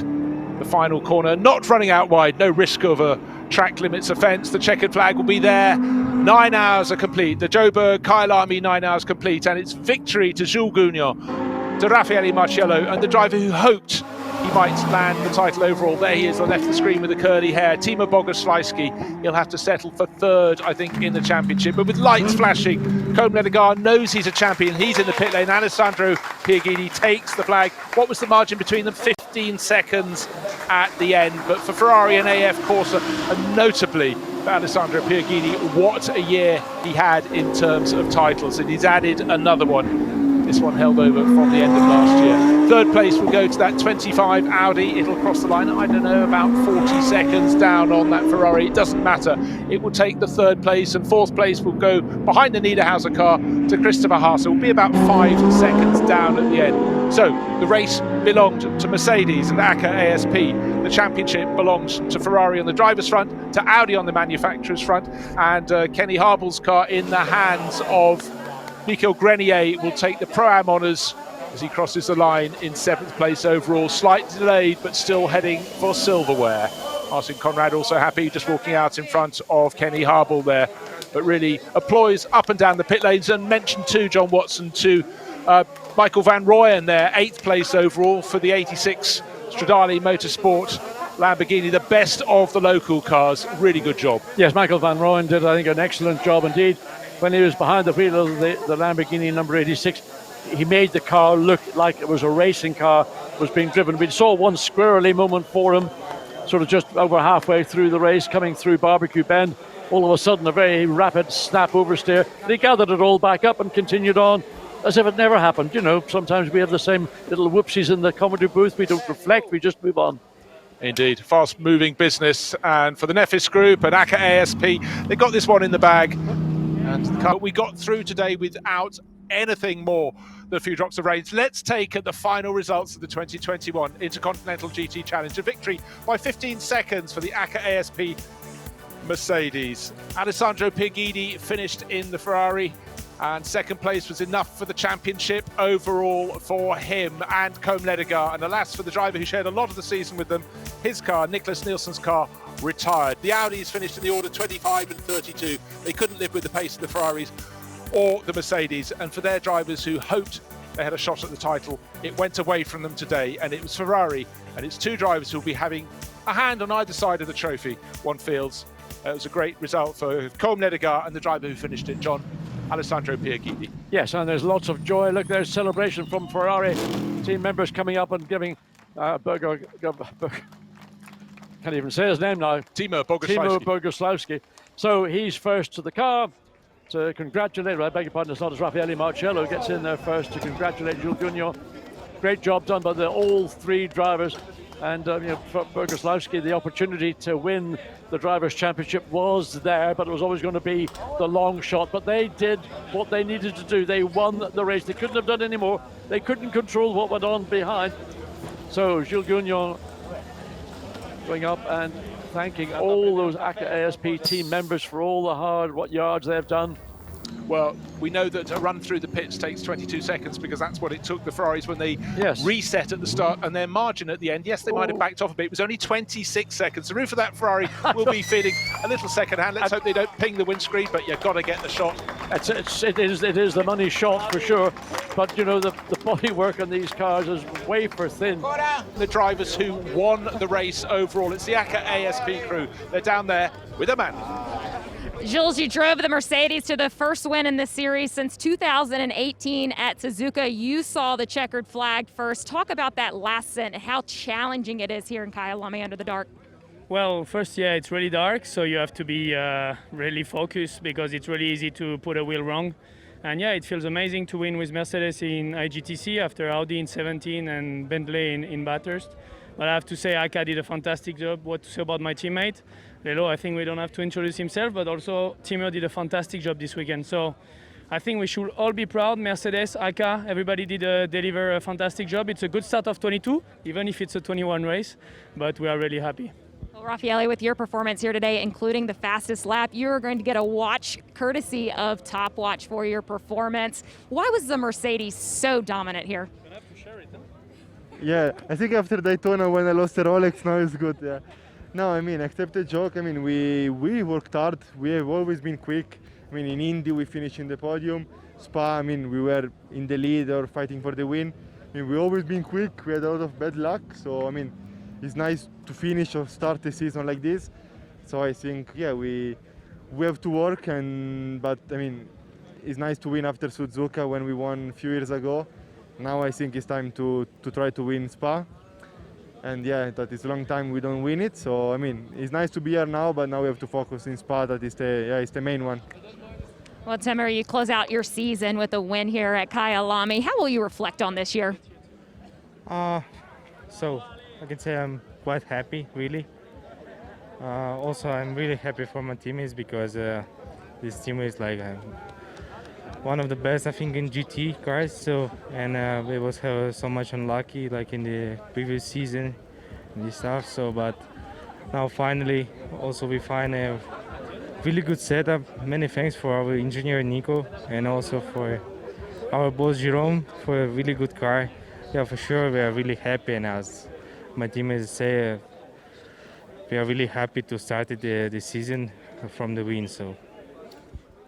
the final corner, not running out wide, no risk of a track limits offence. The checkered flag will be there. 9 hours are complete. The Joburg Kyalami 9 hours complete, and it's victory to Jules Gougnot, to Raffaele Marciello, and the driver who hoped he might land the title overall. There he is on the left of the screen with the curly hair, Timo Boguslawski. He'll have to settle for third, I think, in the championship. But with lights flashing, Côme Ledegar knows he's a champion. He's in the pit lane. Alessandro Pierguidi takes the flag. What was the margin between them? 15 seconds at the end. But for Ferrari and AF Corsa, and notably for Alessandro Pierguidi, what a year he had in terms of titles. And he's added another one. This one held over from the end of last year. Third place will go to that 25 Audi. It'll cross the line, I don't know, about 40 seconds down on that Ferrari. It doesn't matter. It will take the third place, and fourth place will go behind the Niederhauser car to Christopher Haase. It will be about 5 seconds down at the end. So the race belonged to Mercedes and ACA ASP. The championship belongs to Ferrari on the driver's front, to Audi on the manufacturer's front, and Kenny Harble's car in the hands of Michael Grenier will take the Pro-Am honours as he crosses the line in 7th place overall. Slightly delayed, but still heading for silverware. Martin Conrad also happy, just walking out in front of Kenny Harble there. But really, applause up and down the pit lanes. And mention too, John Watson, to Michael Van Rooyen there, 8th place overall for the 86 Stradale Motorsport Lamborghini, the best of the local cars. Really good job. Yes, Michael Van Rooyen did, I think, an excellent job indeed. When he was behind the wheel of the Lamborghini number 86, he made the car look like it was a racing car was being driven. We saw one squirrely moment for him, sort of just over halfway through the race, coming through Barbecue Bend. All of a sudden, a very rapid snap oversteer. And he gathered it all back up and continued on as if it never happened. You know, sometimes we have the same little whoopsies in the commentary booth. We don't reflect, we just move on. Indeed, fast-moving business. And for the Nefis Group and ACA ASP, they got this one in the bag. And the car we got through today without anything more than a few drops of rain. Let's take the final results of the 2021 Intercontinental GT Challenge. A victory by 15 seconds for the ACA ASP Mercedes. Alessandro Pierguidi finished in the Ferrari, and second place was enough for the championship overall for him and Côme Ledegar. And alas for the driver who shared a lot of the season with them, his car, Nicholas Nielsen's car, retired. The Audis finished in the order 25 and 32. They couldn't live with the pace of the Ferraris or the Mercedes, and for their drivers who hoped they had a shot at the title, it went away from them today, and it was Ferrari and its 2 drivers who will be having a hand on either side of the trophy, one feels. It was a great result for Côme Ledegar and the driver who finished it, John, Alessandro Pierguidi. Yes, and there's lots of joy. Look, there's celebration from Ferrari team members coming up and giving can't even say his name now. Timo Boguslawski. So he's first to the car to congratulate, I beg your pardon, it's not as Raffaele Marciello gets in there first to congratulate Jules Gougnot. Great job done by all 3 drivers. And for Boguslawski, the opportunity to win the Drivers' Championship was there, but it was always going to be the long shot. But they did what they needed to do. They won the race. They couldn't have done any more. They couldn't control what went on behind. So Jules Gougnot going up and thanking all those ACA ASP team members for all the hard yards they've done. Well, we know that a run through the pits takes 22 seconds because that's what it took the Ferraris when they reset at the start, and their margin at the end, yes, they might have backed off a bit, it was only 26 seconds. The roof of that Ferrari will be feeling a little second-hand. Let's hope they don't ping the windscreen, but you've got to get the shot. It is the money shot for sure, but you know the bodywork on these cars is wafer thin. The drivers who won the race overall, it's the ACA ASP crew. They're down there with a man. Jules, you drove the Mercedes to the first win in this series since 2018 at Suzuka. You saw the checkered flag first. Talk about that last stint and how challenging it is here in Kyalami under the dark. Well, first, yeah, it's really dark, so you have to be really focused because it's really easy to put a wheel wrong. And yeah, it feels amazing to win with Mercedes in IGTC after Audi in 17 and Bentley in Bathurst. But I have to say, Aka did a fantastic job. What to say about my teammate? Lelo, I think we don't have to introduce himself, but also Timo did a fantastic job this weekend. So I think we should all be proud. Mercedes, Aka, everybody did deliver a fantastic job. It's a good start of 22, even if it's a 21 race, but we are really happy. Well, Raffaele, with your performance here today, including the fastest lap, you're going to get a watch courtesy of Top Watch for your performance. Why was the Mercedes so dominant here? Yeah, I think after Daytona when I lost the Rolex, now it's good. Yeah. No, I mean, except the joke, I mean, we worked hard. We have always been quick. I mean, in Indy we finished in the podium. Spa, I mean, we were in the lead or fighting for the win. I mean, we always been quick. We had a lot of bad luck. So, I mean, it's nice to finish or start the season like this. So I think, yeah, we have to work. But I mean, it's nice to win after Suzuka when we won a few years ago. Now I think it's time to try to win Spa. And yeah, that is a long time we don't win it. So I mean, it's nice to be here now, but now we have to focus in Spa. That is it's the main one. Well, Timur, you close out your season with a win here at Kyalami. How will you reflect on this year? So I can say I'm quite happy, really. Also, I'm really happy for my teammates because this team is like one of the best, I think, in GT cars. So, and it was so much unlucky, like in the previous season, and this stuff. So, but now finally, also we find a really good setup. Many thanks for our engineer Nico, and also for our boss Jerome for a really good car. Yeah, for sure, we are really happy, and as my teammates say, we are really happy to start the season from the win. So,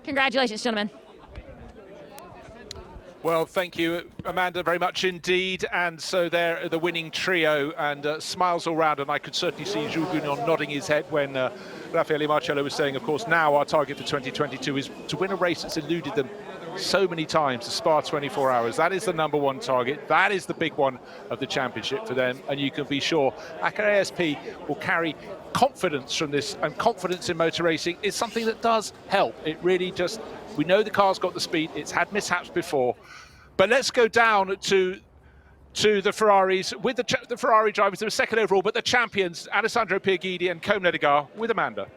congratulations, gentlemen. Well, thank you, Amanda, very much indeed. And so they're the winning trio, and smiles all round. And I could certainly see Jules Gounon nodding his head when Raffaele Marcello was saying, of course, now our target for 2022 is to win a race that's eluded them so many times, the Spa 24 Hours. That is the number one target. That is the big one of the championship for them. And you can be sure ACA ASP will carry confidence from this, and confidence in motor racing is something that does help. It really just, we know the car's got the speed, it's had mishaps before. But let's go down to the Ferraris with the Ferrari drivers. They were second overall, but the champions, Alessandro Pierguidi and Côme Ledegar, with Amanda.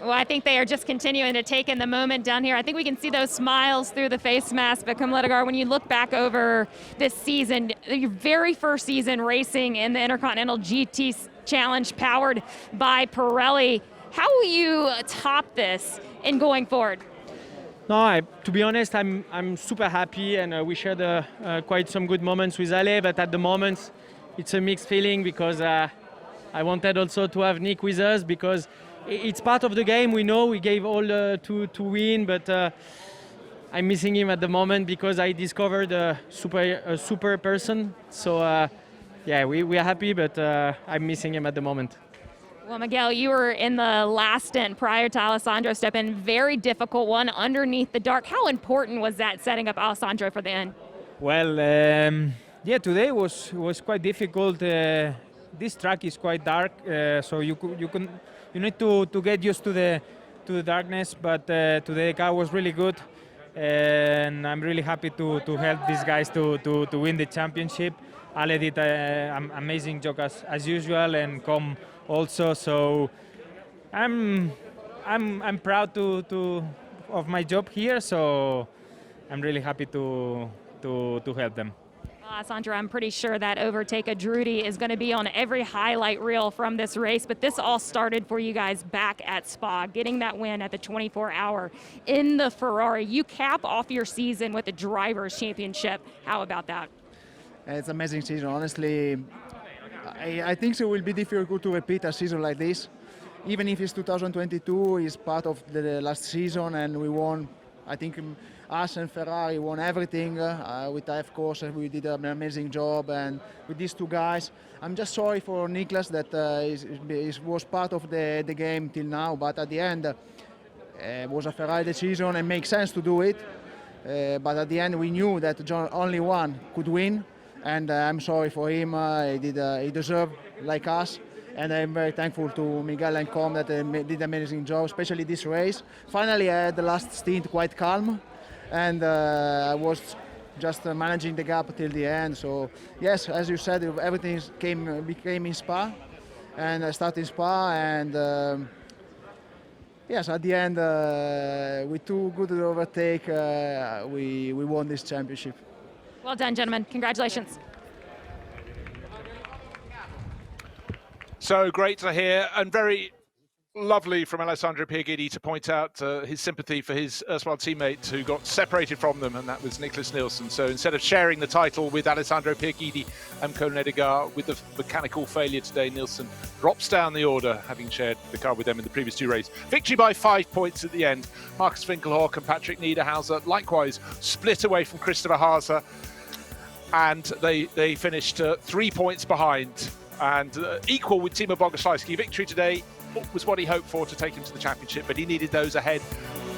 Well, I think they are just continuing to take in the moment down here. I think we can see those smiles through the face mask. But Côme Ledegar, when you look back over this season, your very first season racing in the Intercontinental GT Challenge powered by Pirelli, how will you top this in going forward? No, to be honest, I'm super happy, and we shared quite some good moments with Ale, but at the moment it's a mixed feeling because I wanted also to have Nick with us because it's part of the game. We know we gave all to win, but I'm missing him at the moment because I discovered a super person. So yeah, we are happy, but I'm missing him at the moment. Well, Miguel, you were in the last stint prior to Alessandro step in. Very difficult one underneath the dark. How important was that setting up Alessandro for the end? Well, yeah, today was quite difficult. This track is quite dark, so you need to get used to the darkness. But today the car was really good, and I'm really happy to help these guys to win the championship. Ale did an amazing job as usual, and Côme also. So I'm proud of my job here. So I'm really happy to help them. Sandra, I'm pretty sure that overtake of Drudy is going to be on every highlight reel from this race, but this all started for you guys back at Spa, getting that win at the 24-hour in the Ferrari. You cap off your season with the Drivers' Championship. How about that? It's an amazing season. Honestly, I think it will be difficult to repeat a season like this. Even if it's 2022, it's part of the last season and we won. I think us and Ferrari won everything with IF course. We did an amazing job, and with these two guys, I'm just sorry for Niklas that was part of the game till now. But at the end, it was a Ferrari decision and it makes sense to do it. But at the end, we knew that only one could win, and I'm sorry for him. He deserved like us. And I'm very thankful to Miguel and Com that did an amazing job, especially this race. Finally, I had the last stint quite calm, and I was just managing the gap till the end. So yes, as you said, everything became in Spa, and I started in Spa, and yes, at the end, with two good overtake, we won this championship. Well done, gentlemen. Congratulations. So great to hear, and very lovely from Alessandro Pierguidi to point out his sympathy for his erstwhile teammate who got separated from them, and that was Niklas Nielsen. So instead of sharing the title with Alessandro Pierguidi and Colin Edgar with the mechanical failure today, Nielsen drops down the order, having shared the car with them in the previous two races. Victory by 5 points at the end. Markus Winkelhock and Patrick Niederhauser likewise split away from Christopher Haase, and they finished 3 points behind. And equal with Timo Bogoslawski. Victory today was what he hoped for to take him to the championship, but he needed those ahead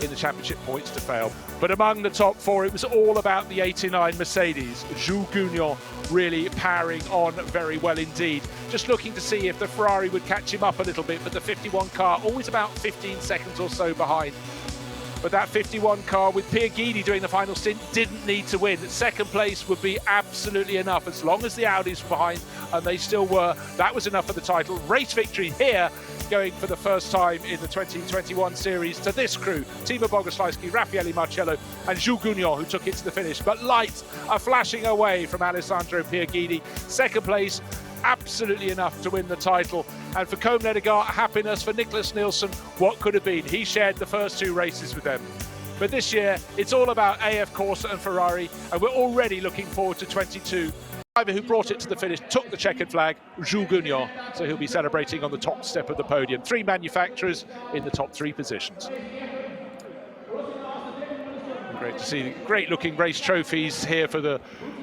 in the championship points to fail. But among the top four, it was all about the 89 Mercedes. Jules Gounon really powering on very well indeed. Just looking to see if the Ferrari would catch him up a little bit, but the 51 car always about 15 seconds or so behind. But that 51 car with Pierguidi doing the final stint didn't need to win. Second place would be absolutely enough as long as the Audis were behind, and they still were. That was enough for the title. Race victory here, going for the first time in the 2021 series to this crew. Timo Bogoslawski, Raffaele Marcello and Jules Gounon, who took it to the finish. But lights are flashing away from Alessandro Pierguidi. Second place, absolutely enough to win the title. And for Colin Edgar, happiness. For Niklas Nielsen, what could have been? He shared the first two races with them. But this year, it's all about AF Corsa and Ferrari, and we're already looking forward to 22. The driver who brought it to the finish took the checkered flag, Jules Gounon, so he'll be celebrating on the top step of the podium. 3 manufacturers in the top 3 positions. Great to see great looking race trophies here for the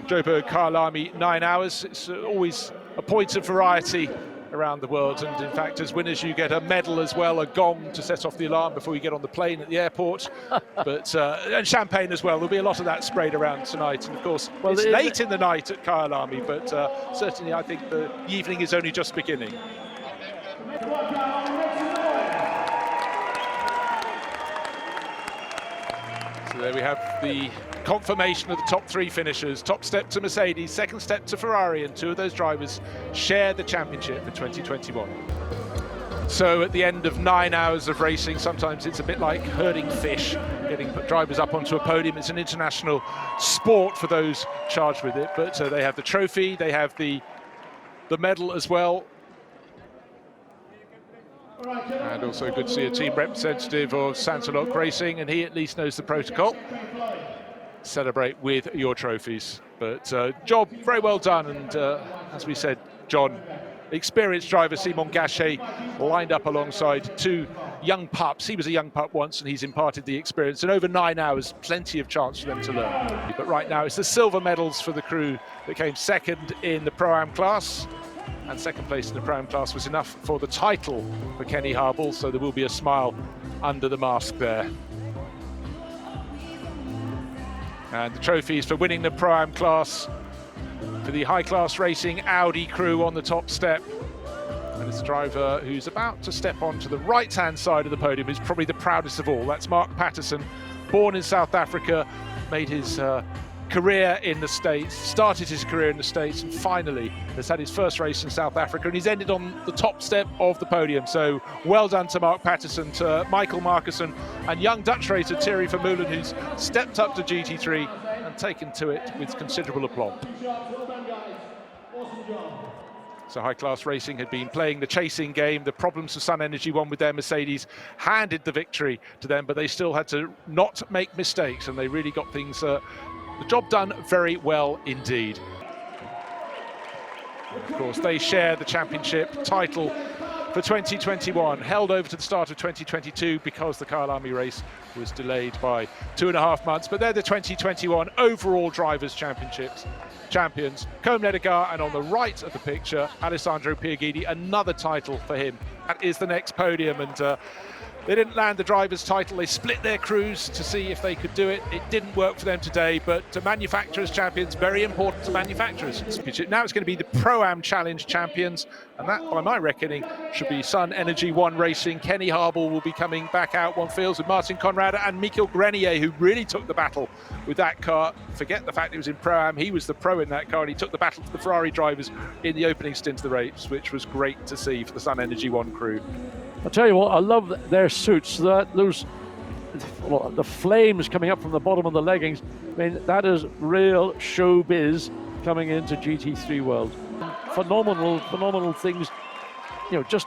Joburg Kyalami 9 hours. It's always a point of variety around the world, and in fact as winners you get a medal as well, a gong to set off the alarm before you get on the plane at the airport, but and champagne as well. There'll be a lot of that sprayed around tonight, and of course it's late in the night at Kyalami, but certainly I think the evening is only just beginning. So there we have the confirmation of the top 3 finishers. Top step to Mercedes, second step to Ferrari, and 2 of those drivers share the championship for 2021. So at the end of 9 hours of racing, sometimes it's a bit like herding fish, getting drivers up onto a podium. It's an international sport for those charged with it, but they have the trophy, they have the medal as well. And also good to see a team representative of Sansalok Racing, and he at least knows the protocol. Celebrate with your trophies. But job very well done, and as we said, John, experienced driver Simon Gachet lined up alongside 2 young pups. He was a young pup once, and he's imparted the experience, and over 9 hours, plenty of chance for them to learn. But right now it's the silver medals for the crew that came second in the Pro-Am class, and second place in the Pro-Am class was enough for the title for Kenny Harble, so there will be a smile under the mask there. And the trophies for winning the Pro-Am class for the high-class racing Audi crew on the top step. And it's a driver who's about to step onto the right-hand side of the podium, who's probably the proudest of all. That's Mark Patterson, born in South Africa, made his career in the States, started his career in the States, and finally has had his first race in South Africa, and he's ended on the top step of the podium. So well done to Mark Patterson, to Michael Markussen, and young Dutch racer Thierry Vermeulen, who's stepped up to GT3 and taken to it with considerable aplomb. So high-class racing had been playing the chasing game. The problems of Sun Energy won with their Mercedes handed the victory to them, but they still had to not make mistakes, and they really got things, the job done very well indeed. Of course, they share the championship title for 2021, held over to the start of 2022 because the Kyalami race was delayed by 2.5 months, but they're the 2021 overall Drivers' Championships champions. Combe Ledegar, and on the right of the picture, Alessandro Pierguidi, another title for him. That is the next podium, and they didn't land the drivers' title. They split their crews to see if they could do it. It didn't work for them today, but to manufacturers' champions, very important to manufacturers. Now it's going to be the Pro-Am Challenge champions, and that, by my reckoning, should be Sun Energy One Racing. Kenny Harble will be coming back out, one feels, with Martin Conrad and Michael Grenier, who really took the battle with that car. Forget the fact he was in Pro-Am, he was the pro in that car, and he took the battle to the Ferrari drivers in the opening stint of the race, which was great to see for the Sun Energy One crew. I'll tell you what, I love their suits. The flames coming up from the bottom of the leggings. I mean, that is real showbiz coming into GT3 world. Phenomenal things, you know, just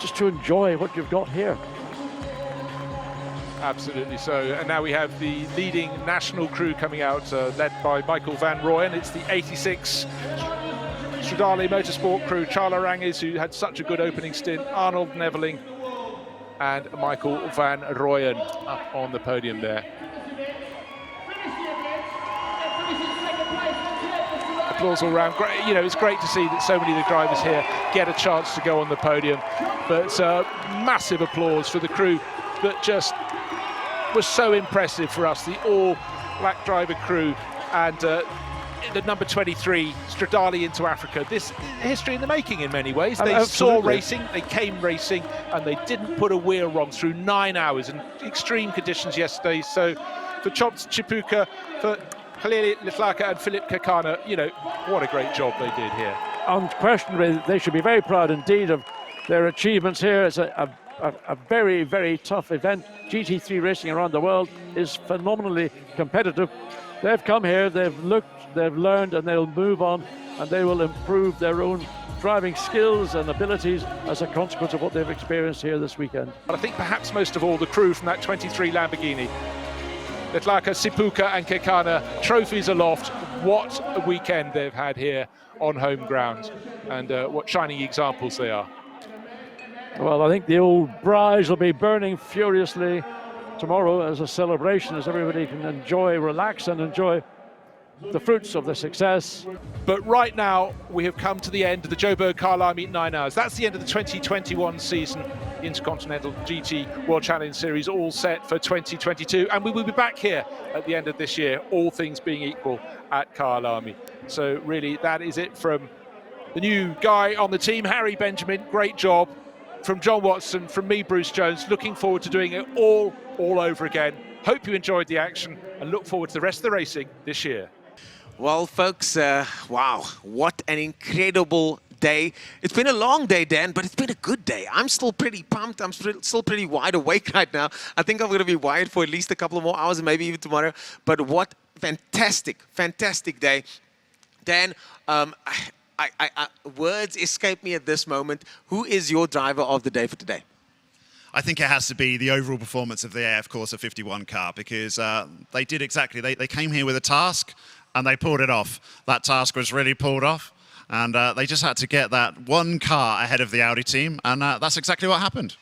to enjoy what you've got here. Absolutely so. And now we have the leading national crew coming out, led by Michael Van Rooyen. It's the 86 Stradale Motorsport crew, Charles Ranges, who had such a good opening stint, Arnold Neveling and Michael Van Rooyen up on the podium there. Applause all round. Great, you know, it's great to see that so many of the drivers here get a chance to go on the podium, but massive applause for the crew that just was so impressive for us, the all-black driver crew, and the number 23, Stradale into Africa. This history in the making in many ways. They saw racing, they came racing, and they didn't put a wheel wrong through 9 hours in extreme conditions yesterday. So for Chomps Chipuka, for Khalil Litlaka and Philip Kakana, you know, what a great job they did here. Unquestionably, they should be very proud indeed of their achievements here. It's a very, very tough event. GT3 racing around the world is phenomenally competitive. They've come here, they've looked, they've learned, and they'll move on, and they will improve their own driving skills and abilities as a consequence of what they've experienced here this weekend. But I think perhaps most of all the crew from that 23 Lamborghini, Litlaka, Sipuka and Kekana, trophies aloft. What a weekend they've had here on home ground, and what shining examples they are. Well, I think the old Bryes will be burning furiously tomorrow as a celebration, as everybody can enjoy, relax and enjoy the fruits of the success. But right now, we have come to the end of the Joburg Kyalami 9 Hours. That's the end of the 2021 season. Intercontinental GT World Challenge Series all set for 2022. And we will be back here at the end of this year, all things being equal, at Kyalami. So really, that is it from the new guy on the team, Harry Benjamin. Great job. From John Watson, from me, Bruce Jones. Looking forward to doing it all over again. Hope you enjoyed the action and look forward to the rest of the racing this year. Well, folks, wow, what an incredible day. It's been a long day, Dan, but it's been a good day. I'm still pretty pumped. I'm still pretty wide awake right now. I think I'm going to be wired for at least a couple of more hours, maybe even tomorrow. But what fantastic day. Dan, words escape me at this moment. Who is your driver of the day for today? I think it has to be the overall performance of the AF Corsa 51 car, because they did exactly, they came here with a task and they pulled it off. That task was really pulled off, and they just had to get that one car ahead of the Audi team, and that's exactly what happened.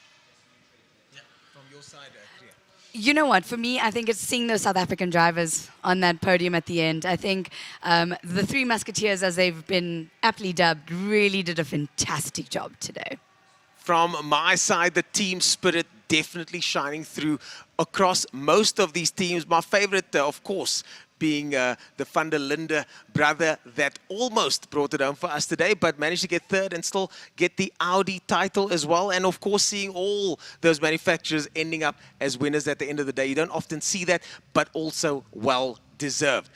You know what, for me, I think it's seeing those South African drivers on that podium at the end. I think the Three Musketeers, as they've been aptly dubbed, really did a fantastic job today. From my side, the team spirit definitely shining through across most of these teams. My favorite, of course, being the Van der Linde brother that almost brought it home for us today, but managed to get third and still get the Audi title as well. And of course, seeing all those manufacturers ending up as winners at the end of the day. You don't often see that, but also well deserved.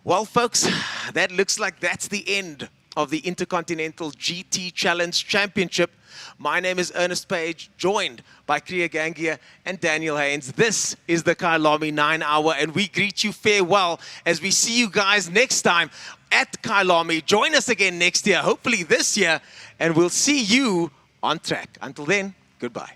Well, folks, that looks like that's the end of the Intercontinental GT Challenge Championship. My name is Ernest Page, joined by Kriya Gangia and Daniel Haynes. This is the Kyalami 9 Hour, and we greet you farewell as we see you guys next time at Kyalami. Join us again next year, hopefully this year, and we'll see you on track. Until then, goodbye.